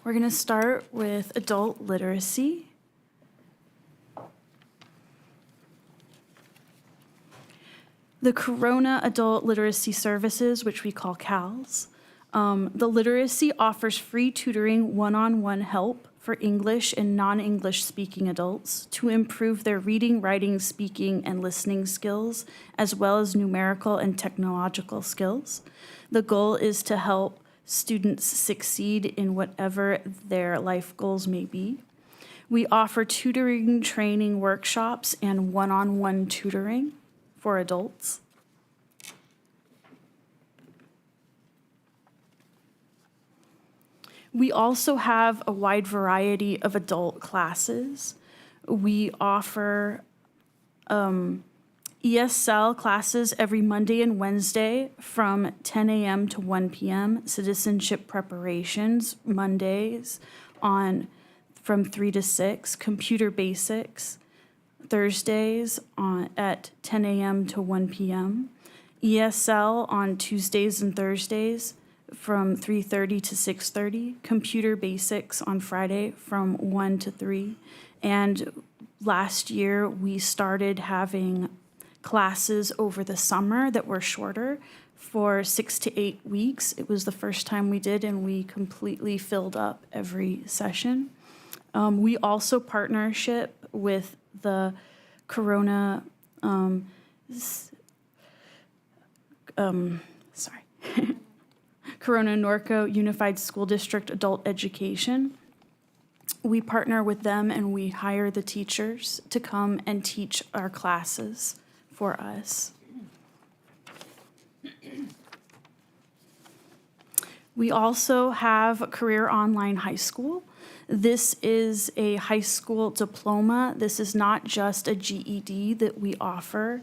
We're going to start with adult literacy. The Corona Adult Literacy Services, which we call CALS. The literacy offers free tutoring, one-on-one help for English and non-English speaking adults to improve their reading, writing, speaking, and listening skills, as well as numerical and technological skills. The goal is to help students succeed in whatever their life goals may be. We offer tutoring, training workshops, and one-on-one tutoring for adults. We also have a wide variety of adult classes. We offer ESL classes every Monday and Wednesday from 10 a.m. to 1 p.m. Citizenship preparations Mondays from 3 to 6. Computer basics Thursdays at 10 a.m. to 1 p.m. ESL on Tuesdays and Thursdays from 3:30 to 6:30. Computer basics on Friday from 1 to 3. And last year we started having classes over the summer that were shorter for 6 to 8 weeks. It was the first time we did, and we completely filled up every session. We also partnership with the Corona, Corona Norco Unified School District Adult Education. We partner with them and we hire the teachers to come and teach our classes for us. We also have Career Online High School. This is a high school diploma. This is not just a GED that we offer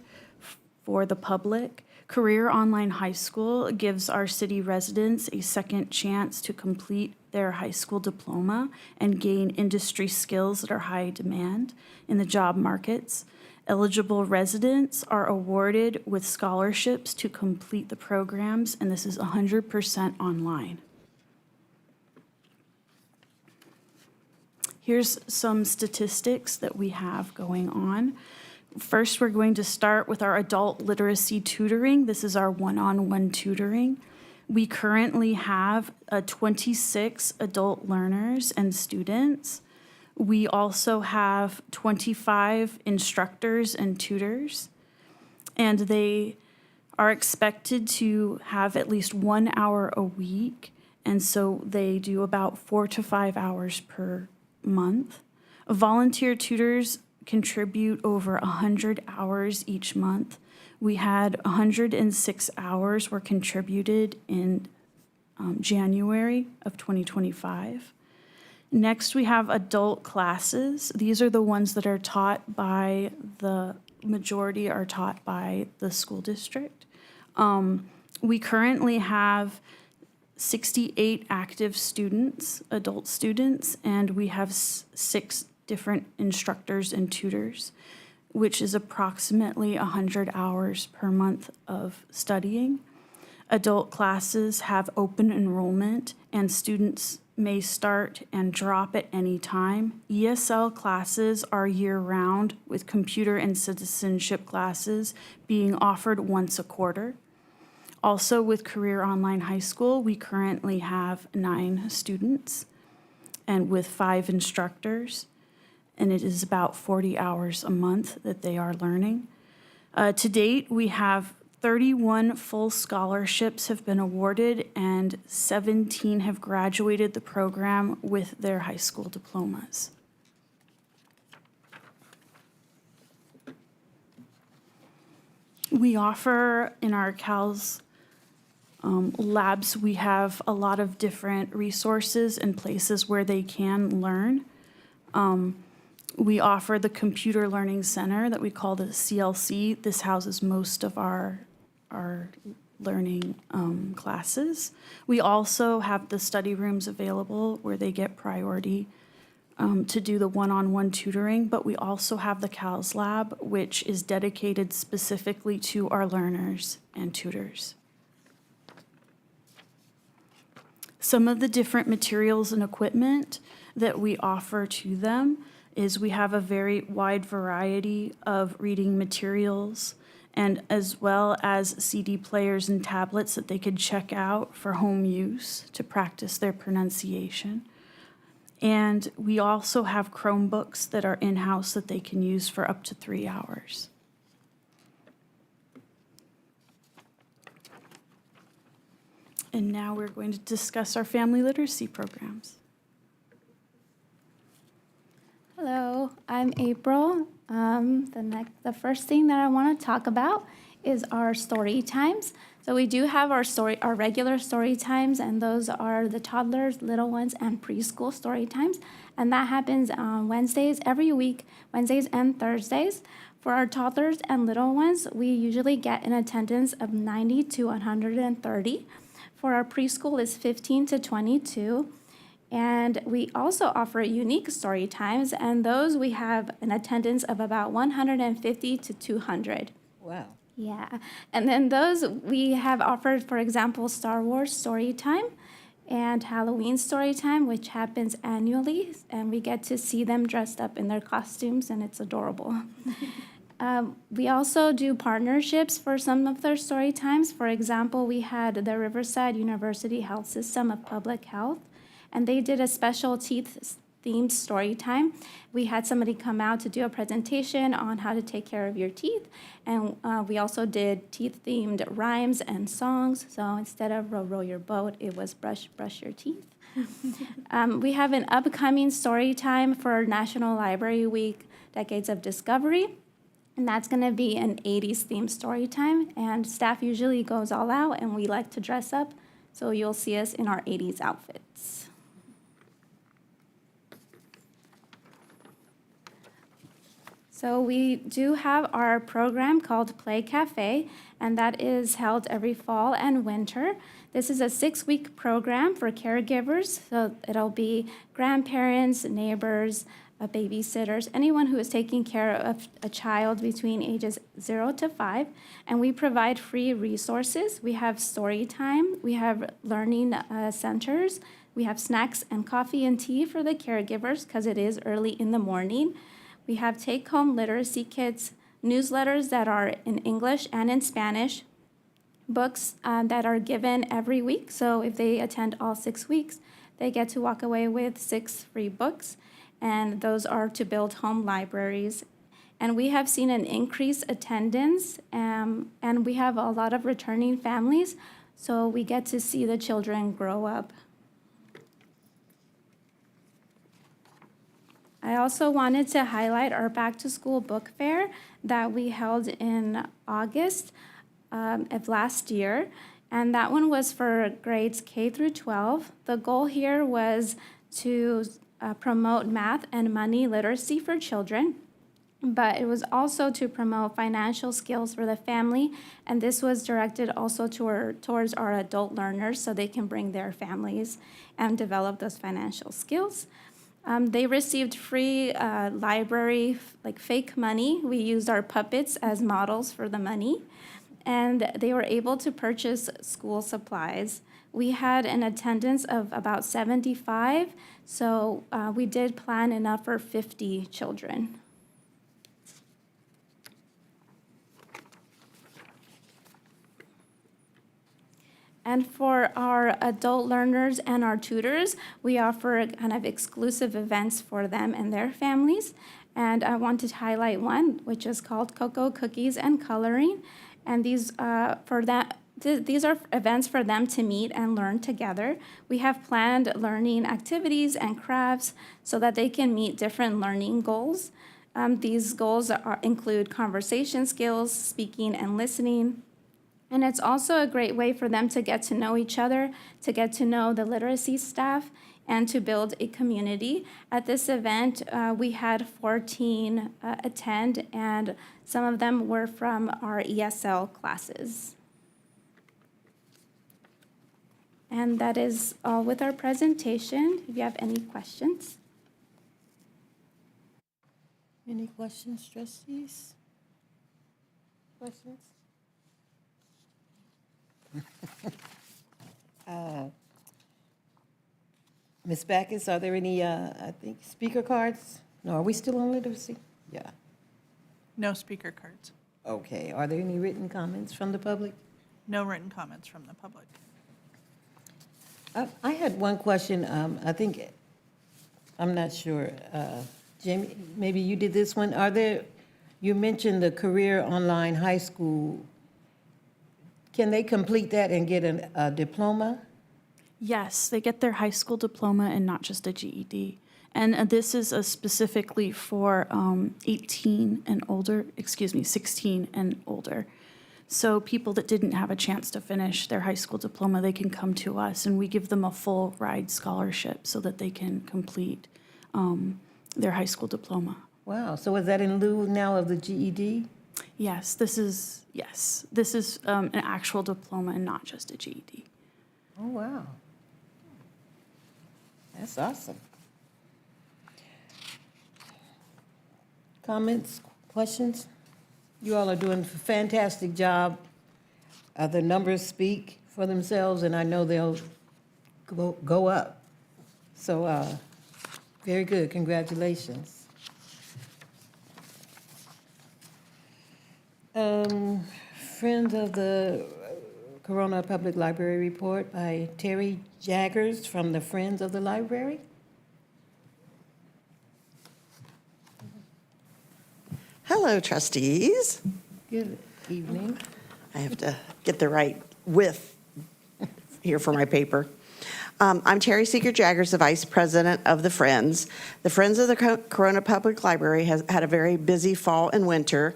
for the public. Career Online High School gives our city residents a second chance to complete their high school diploma and gain industry skills that are high demand in the job markets. Eligible residents are awarded with scholarships to complete the programs, and this is 100% online. Here's some statistics that we have going on. First, we're going to start with our adult literacy tutoring. This is our one-on-one tutoring. We currently have 26 adult learners and students. We also have 25 instructors and tutors, and they are expected to have at least 1 hour a week, and so they do about 4 to 5 hours per month. Volunteer tutors contribute over 100 hours each month. We had 106 hours were contributed in January of 2025. Next, we have adult classes. These are the ones that are taught by the majority are taught by the school district. We currently have 68 active students, adult students, and we have 6 different instructors and tutors, which is approximately 100 hours per month of studying. Adult classes have open enrollment, and students may start and drop at any time. ESL classes are year-round, with computer and citizenship classes being offered once a quarter. Also, with Career Online High School, we currently have 9 students and with 5 instructors, and it is about 40 hours a month that they are learning. To date, we have 31 full scholarships have been awarded, and 17 have graduated the program with their high school diplomas. We offer in our CALS labs, we have a lot of different resources and places where they can learn. We offer the Computer Learning Center that we call the CLC. This houses most of our learning classes. We also have the study rooms available where they get priority to do the one-on-one tutoring, but we also have the CALS lab, which is dedicated specifically to our learners and tutors. Some of the different materials and equipment that we offer to them is we have a very wide variety of reading materials, and as well as CD players and tablets that they could check out for home use to practice their pronunciation. And we also have Chromebooks that are in-house that they can use for up to 3 hours. And now we're going to discuss our family literacy programs. Hello, I'm April. The first thing that I want to talk about is our story times. So we do have our regular story times, and those are the toddlers, little ones, and preschool story times. And that happens on Wednesdays every week, Wednesdays and Thursdays. For our toddlers and little ones, we usually get an attendance of 90 to 130. For our preschool is 15 to 22. And we also offer unique story times, and those we have an attendance of about 150 to 200. Wow. Yeah, and then those we have offered, for example, Star Wars story time and Halloween story time, which happens annually, and we get to see them dressed up in their costumes, and it's adorable. We also do partnerships for some of their story times. For example, we had the Riverside University Health System of Public Health, and they did a special teeth-themed story time. We had somebody come out to do a presentation on how to take care of your teeth, and we also did teeth-themed rhymes and songs. So instead of row, row your boat, it was brush, brush your teeth. We have an upcoming story time for National Library Week, Decades of Discovery. And that's going to be an 80s themed story time. And staff usually goes all out, and we like to dress up. So you'll see us in our 80s outfits. So we do have our program called Play Cafe, and that is held every fall and winter. This is a 6-week program for caregivers. So it'll be grandparents, neighbors, babysitters, anyone who is taking care of a child between ages 0 to 5. And we provide free resources. We have story time. We have learning centers. We have snacks and coffee and tea for the caregivers because it is early in the morning. We have take-home literacy kits, newsletters that are in English and in Spanish, books that are given every week. So if they attend all 6 weeks, they get to walk away with 6 free books. And those are to build home libraries. And we have seen an increased attendance, and we have a lot of returning families, so we get to see the children grow up. I also wanted to highlight our back-to-school book fair that we held in August of last year, and that one was for grades K through 12. The goal here was to promote math and money literacy for children, but it was also to promote financial skills for the family, and this was directed also towards our adult learners so they can bring their families and develop those financial skills. They received free library, like fake money. We used our puppets as models for the money, and they were able to purchase school supplies. We had an attendance of about 75, so we did plan enough for 50 children. And for our adult learners and our tutors, we offer kind of exclusive events for them and their families. And I want to highlight one, which is called Cocoa Cookies and Coloring. And these are events for them to meet and learn together. We have planned learning activities and crafts so that they can meet different learning goals. These goals include conversation skills, speaking and listening. And it's also a great way for them to get to know each other, to get to know the literacy staff, and to build a community. At this event, we had 14 attend, and some of them were from our ESL classes. And that is all with our presentation. If you have any questions. Any questions, trustees? Questions? Ms. Backus, are there any, speaker cards? No, are we still on literacy? Yeah. No speaker cards. Okay, are there any written comments from the public? No written comments from the public. I had one question. I think I'm not sure. Jamie, maybe you did this one. You mentioned the Career Online High School. Can they complete that and get a diploma? Yes, they get their high school diploma and not just a GED. And this is specifically for 18 and older, 16 and older. So people that didn't have a chance to finish their high school diploma, they can come to us and we give them a full ride scholarship so that they can complete their high school diploma. Wow, so is that in lieu now of the GED? Yes, this is an actual diploma and not just a GED. Oh, wow. That's awesome. Comments, questions? You all are doing a fantastic job. The numbers speak for themselves, and I know they'll go up. So, very good, congratulations. Friends of the Corona Public Library report by Terry Jaggers from the Friends of the Library. Hello, trustees. Good evening. I have to get the right width here for my paper. I'm Terry Seeger-Jaggers, the Vice President of the Friends. The Friends of the Corona Public Library has had a very busy fall and winter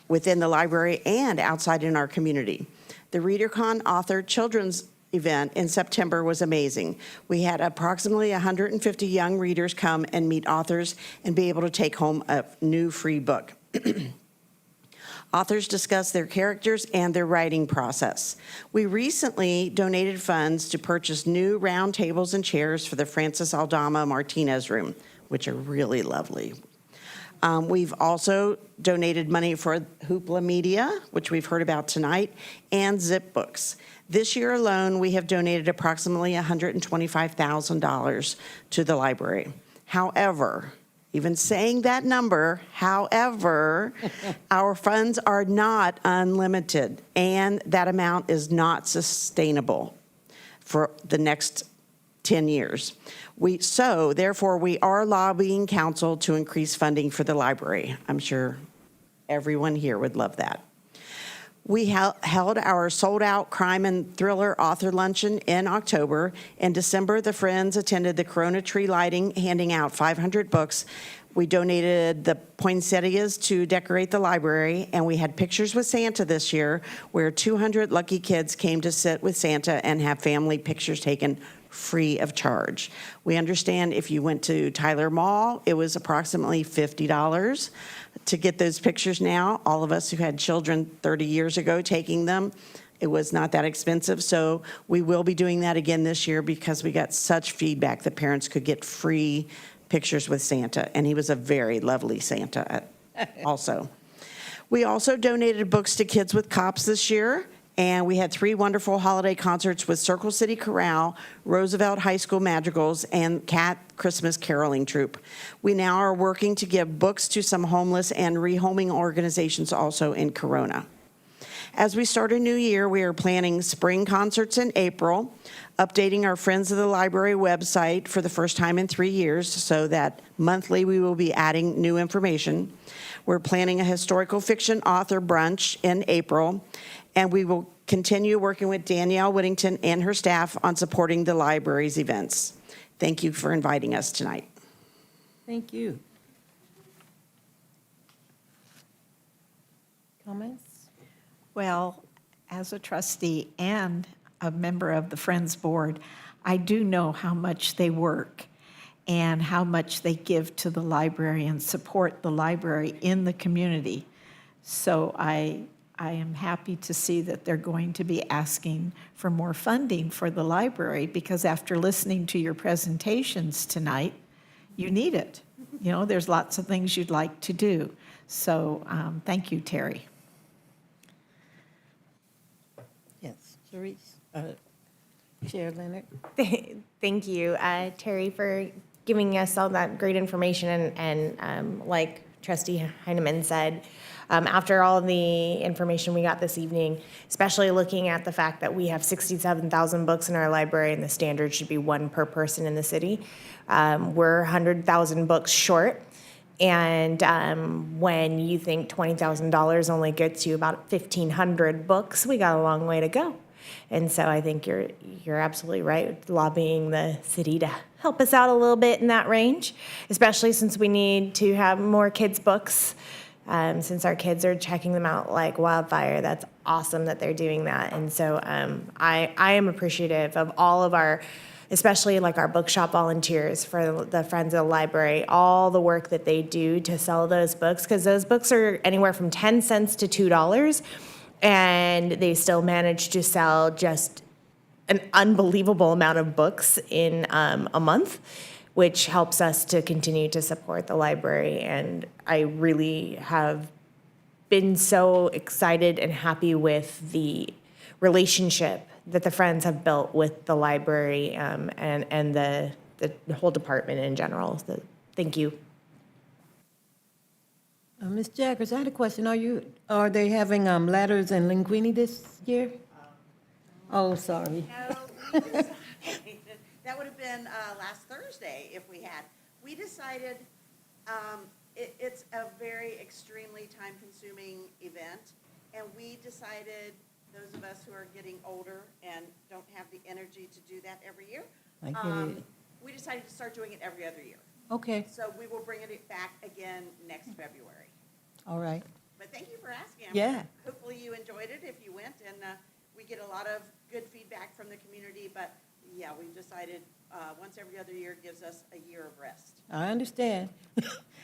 within the library and outside in our community. The ReaderCon Author Children's event in September was amazing. We had approximately 150 young readers come and meet authors and be able to take home a new free book. Authors discuss their characters and their writing process. We recently donated funds to purchase new round tables and chairs for the Francis Aldama Martinez room, which are really lovely. We've also donated money for Hoopla Media, which we've heard about tonight, and Zip Books. This year alone, we have donated approximately $125,000 to the library. However, even saying that number, however, our funds are not unlimited, and that amount is not sustainable for the next 10 years. Therefore, we are lobbying council to increase funding for the library. I'm sure everyone here would love that. We held our sold-out crime and thriller author luncheon in October. In December, the Friends attended the Corona tree lighting, handing out 500 books. We donated the poinsettias to decorate the library, and we had pictures with Santa this year, where 200 lucky kids came to sit with Santa and have family pictures taken free of charge. We understand if you went to Tyler Mall, it was approximately $50 to get those pictures now. All of us who had children 30 years ago taking them, it was not that expensive. So we will be doing that again this year because we got such feedback that parents could get free pictures with Santa. And he was a very lovely Santa also. We also donated books to Kids with Cops this year. And we had 3 wonderful holiday concerts with Circle City Chorale, Roosevelt High School Madrigals, and Cat Christmas Caroling Troupe. We now are working to give books to some homeless and rehoming organizations also in Corona. As we start a new year, we are planning spring concerts in April, updating our Friends of the Library website for the first time in 3 years so that monthly we will be adding new information. We're planning a historical fiction author brunch in April, and we will continue working with Danielle Whittington and her staff on supporting the library's events. Thank you for inviting us tonight. Thank you. Comments? Well, as a trustee and a member of the Friends Board, I do know how much they work and how much they give to the library and support the library in the community. So I am happy to see that they're going to be asking for more funding for the library because after listening to your presentations tonight, you need it. You know, there's lots of things you'd like to do. So thank you, Terry. Yes, Sharice, Chair Leonard. Thank you, Terry, for giving us all that great information. And like Trustee Heineman said, after all the information we got this evening, especially looking at the fact that we have 67,000 books in our library and the standard should be one per person in the city, we're 100,000 books short. And when you think $20,000 only gets you about 1,500 books, we got a long way to go. And so I think you're absolutely right, lobbying the city to help us out a little bit in that range, especially since we need to have more kids' books. Since our kids are checking them out like wildfire, that's awesome that they're doing that. And so I am appreciative of all of our, especially like our bookshop volunteers for the Friends of the Library, all the work that they do to sell those books, because those books are anywhere from 10 cents to $2, and they still manage to sell just an unbelievable amount of books in a month, which helps us to continue to support the library. And I really have been so excited and happy with the relationship that the Friends have built with the library and the whole department in general. So thank you. Ms. Jaggers, I had a question. Are they having ladders and linguine this year? Oh, sorry. No, we decided, that would have been last Thursday if we had. We decided it's a very extremely time-consuming event, and we decided, those of us who are getting older and don't have the energy to do that every year, I get it. we decided to start doing it every other year. Okay, So we will bring it back again next February. all right. But thank you for asking. Yeah. Hopefully you enjoyed it if you went, and we get a lot of good feedback from the community, but yeah, we've decided once every other year gives us a year of rest. I understand.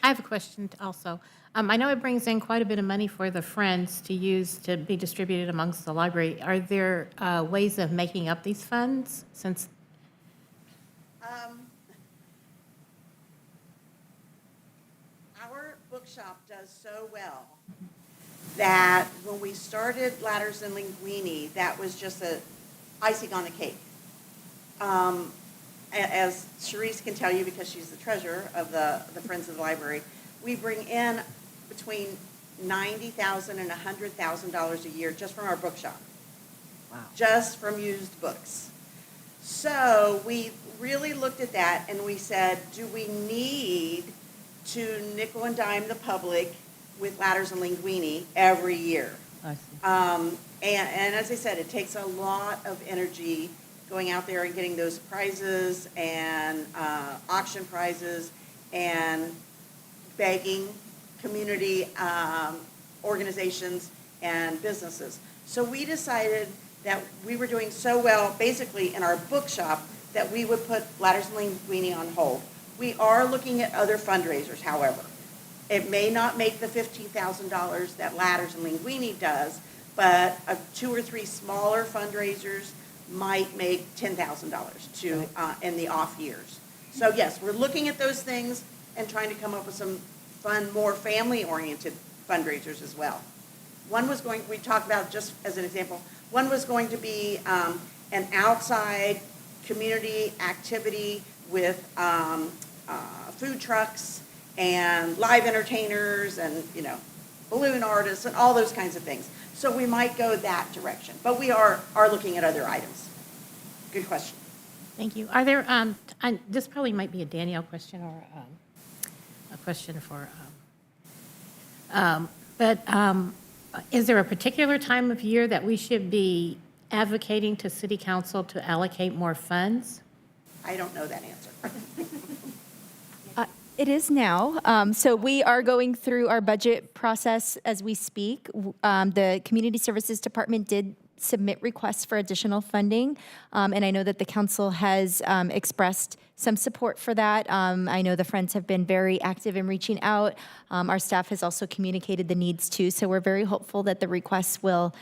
I have a question also. I know it brings in quite a bit of money for the Friends to use to be distributed amongst the library. Are there ways of making up these funds since? Our bookshop does so well that when we started Ladders and Linguini, that was just a icing on the cake. As Sharice can tell you, because she's the treasurer of the Friends of the Library, we bring in between $90,000 and $100,000 a year just from our bookshop. Wow. Just from used books. So we really looked at that and we said, do we need to nickel and dime the public with Ladders and Linguini every year? I see. And as I said, it takes a lot of energy going out there and getting those prizes and auction prizes and begging community organizations and businesses. So we decided that we were doing so well, basically in our bookshop, that we would put Ladders and Linguini on hold. We are looking at other fundraisers, however. It may not make the $15,000 that Ladders and Linguini does, but 2 or 3 smaller fundraisers might make $10,000 to in the off years. So yes, we're looking at those things and trying to come up with some fun, more family-oriented fundraisers as well. One was going, we talked about, just as an example, one was going to be an outside community activity with food trucks and live entertainers and, balloon artists and all those kinds of things. So we might go that direction, but we are looking at other items. Good question. Thank you. Are there, this probably might be a Danielle question or a question for, is there a particular time of year that we should be advocating to City Council to allocate more funds? I don't know that answer. It is now. So we are going through our budget process as we speak. The Community Services Department did submit requests for additional funding, and I know that the council has expressed some support for that. I know the Friends have been very active in reaching out. Our staff has also communicated the needs too, so we're very hopeful that the requests will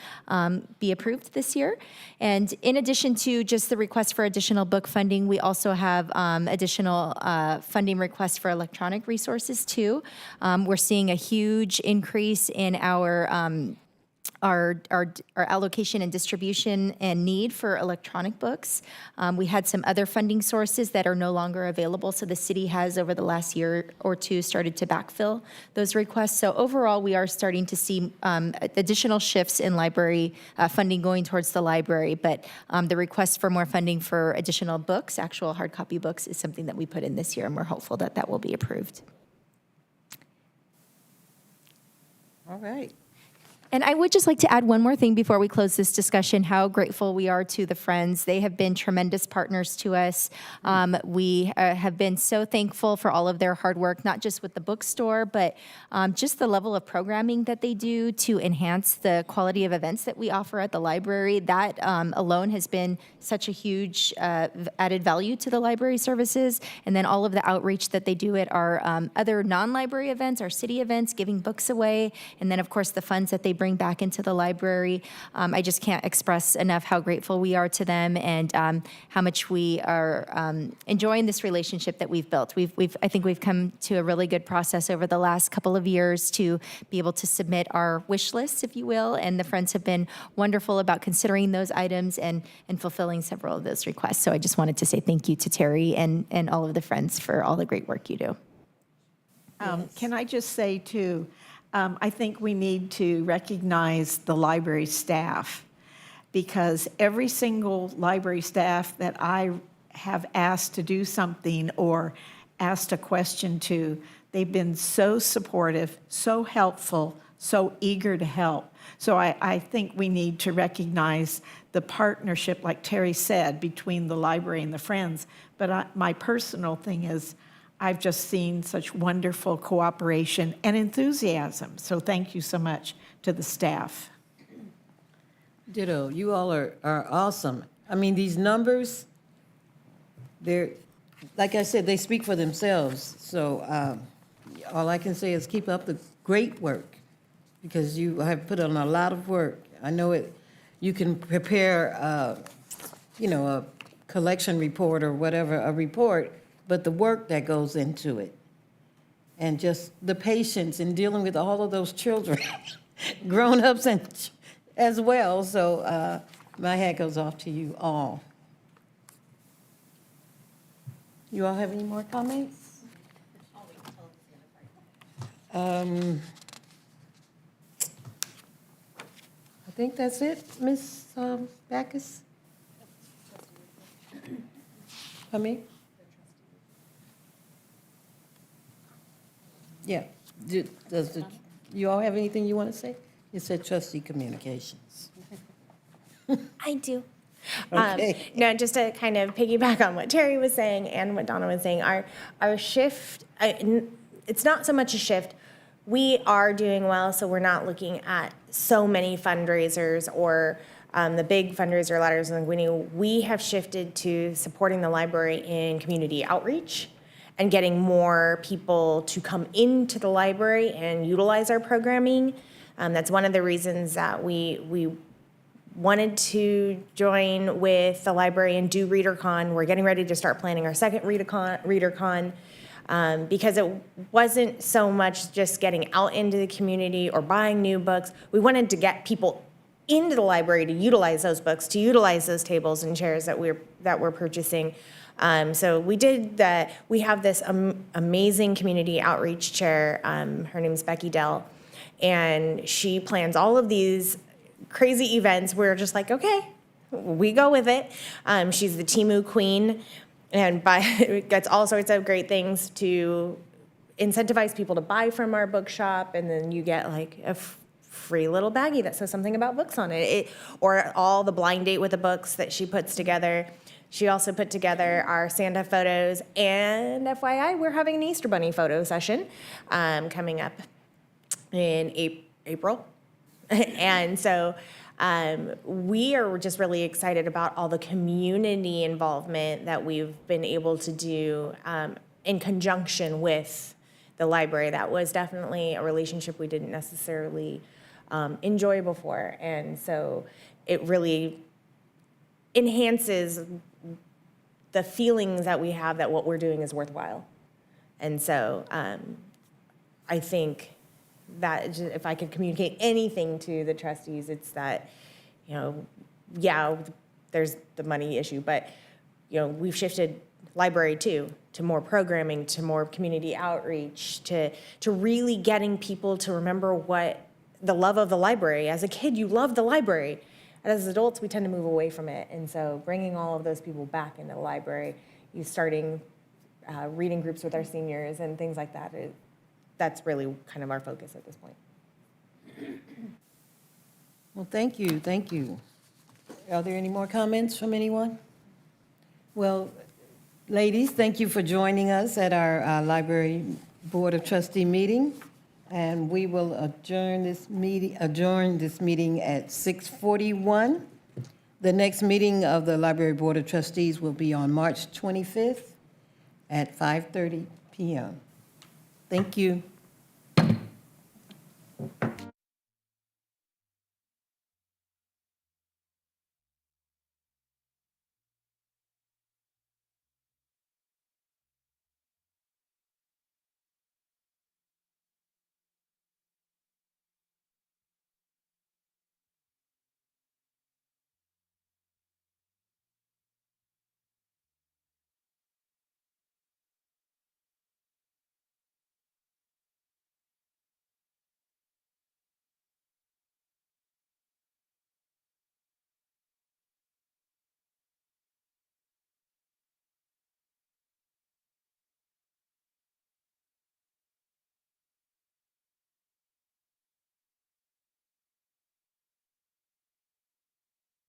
be approved this year. And in addition to just the request for additional book funding, we also have additional funding requests for electronic resources too. We're seeing a huge increase in our our allocation and distribution and need for electronic books. We had some other funding sources that are no longer available, so the city has, over the last year or two, started to backfill those requests. So overall, we are starting to see additional shifts in library funding going towards the library, but the request for more funding for additional books, actual hard copy books, is something that we put in this year, and we're hopeful that that will be approved. All right. And I would just like to add one more thing before we close this discussion, how grateful we are to the Friends. They have been tremendous partners to us. We have been so thankful for all of their hard work, not just with the bookstore, but just the level of programming that they do to enhance the quality of events that we offer at the library. That alone has been such a huge added value to the library services. And then all of the outreach that they do at our other non-library events, our city events, giving books away, and then of course the funds that they bring back into the library. I just can't express enough how grateful we are to them, and how much we are enjoying this relationship that we've built. I think we've come to a really good process over the last couple of years to be able to submit our wish lists, if you will, and the Friends have been wonderful about considering those items and fulfilling several of those requests. So I just wanted to say thank you to Terry and all of the Friends for all the great work you do. Can I just say, too, I think we need to recognize the library staff, because every single library staff that I have asked to do something or asked a question to, they've been so supportive, so helpful, so eager to help. So I think we need to recognize the partnership, like Terry said, between the library and the Friends. But my personal thing is, I've just seen such wonderful cooperation and enthusiasm. So thank you so much to the staff. Ditto. You all are awesome. I mean, these numbers, they're, like I said, they speak for themselves. So all I can say is keep up the great work, because you have put on a lot of work. I know it. You can prepare, a collection report or whatever, a report, but the work that goes into it, and just the patience in dealing with all of those children, grown-ups and as well. So my hat goes off to you all. You all have any more comments? I think that's it, Ms. Backus? Me? Yeah. You all have anything you want to say? You said trustee communications. I do. Okay. No, just to kind of piggyback on what Terry was saying and what Donna was saying, our shift, it's not so much a shift. We are doing well, so we're not looking at so many fundraisers or the big fundraiser ladders in Linguini. We have shifted to supporting the library in community outreach and getting more people to come into the library and utilize our programming. That's one of the reasons that we wanted to join with the library and do ReaderCon. We're getting ready to start planning our second ReaderCon because it wasn't so much just getting out into the community or buying new books. We wanted to get people into the library to utilize those books, to utilize those tables and chairs that we're purchasing. So we did that. We have this amazing community outreach chair. Her name's Becky Dell, and she plans all of these crazy events. We're just like, okay, we go with it. She's the Temu queen, and gets all sorts of great things to incentivize people to buy from our bookshop, and then you get like a free little baggie that says something about books on it, or all the blind date with the books that she puts together. She also put together our Santa photos, and FYI, we're having an Easter Bunny photo session coming up in April. And so we are just really excited about all the community involvement that we've been able to do in conjunction with the library. That was definitely a relationship we didn't necessarily enjoy before. And so it really enhances the feelings that we have that what we're doing is worthwhile. And so I think that if I could communicate anything to the trustees, it's that, yeah, there's the money issue, but, we've shifted library too, to more programming, to more community outreach, to really getting people to remember what the love of the library. As a kid, you love the library. And as adults, we tend to move away from it. And so bringing all of those people back into the library, starting reading groups with our seniors and things like that, that's really kind of our focus at this point. Well, thank you, thank you. Are there any more comments from anyone? Well, ladies, thank you for joining us at our Library Board of Trustee meeting. And we will adjourn this meeting at 6:41. The next meeting of the Library Board of Trustees will be on March 25th at 5:30 p.m. Thank you.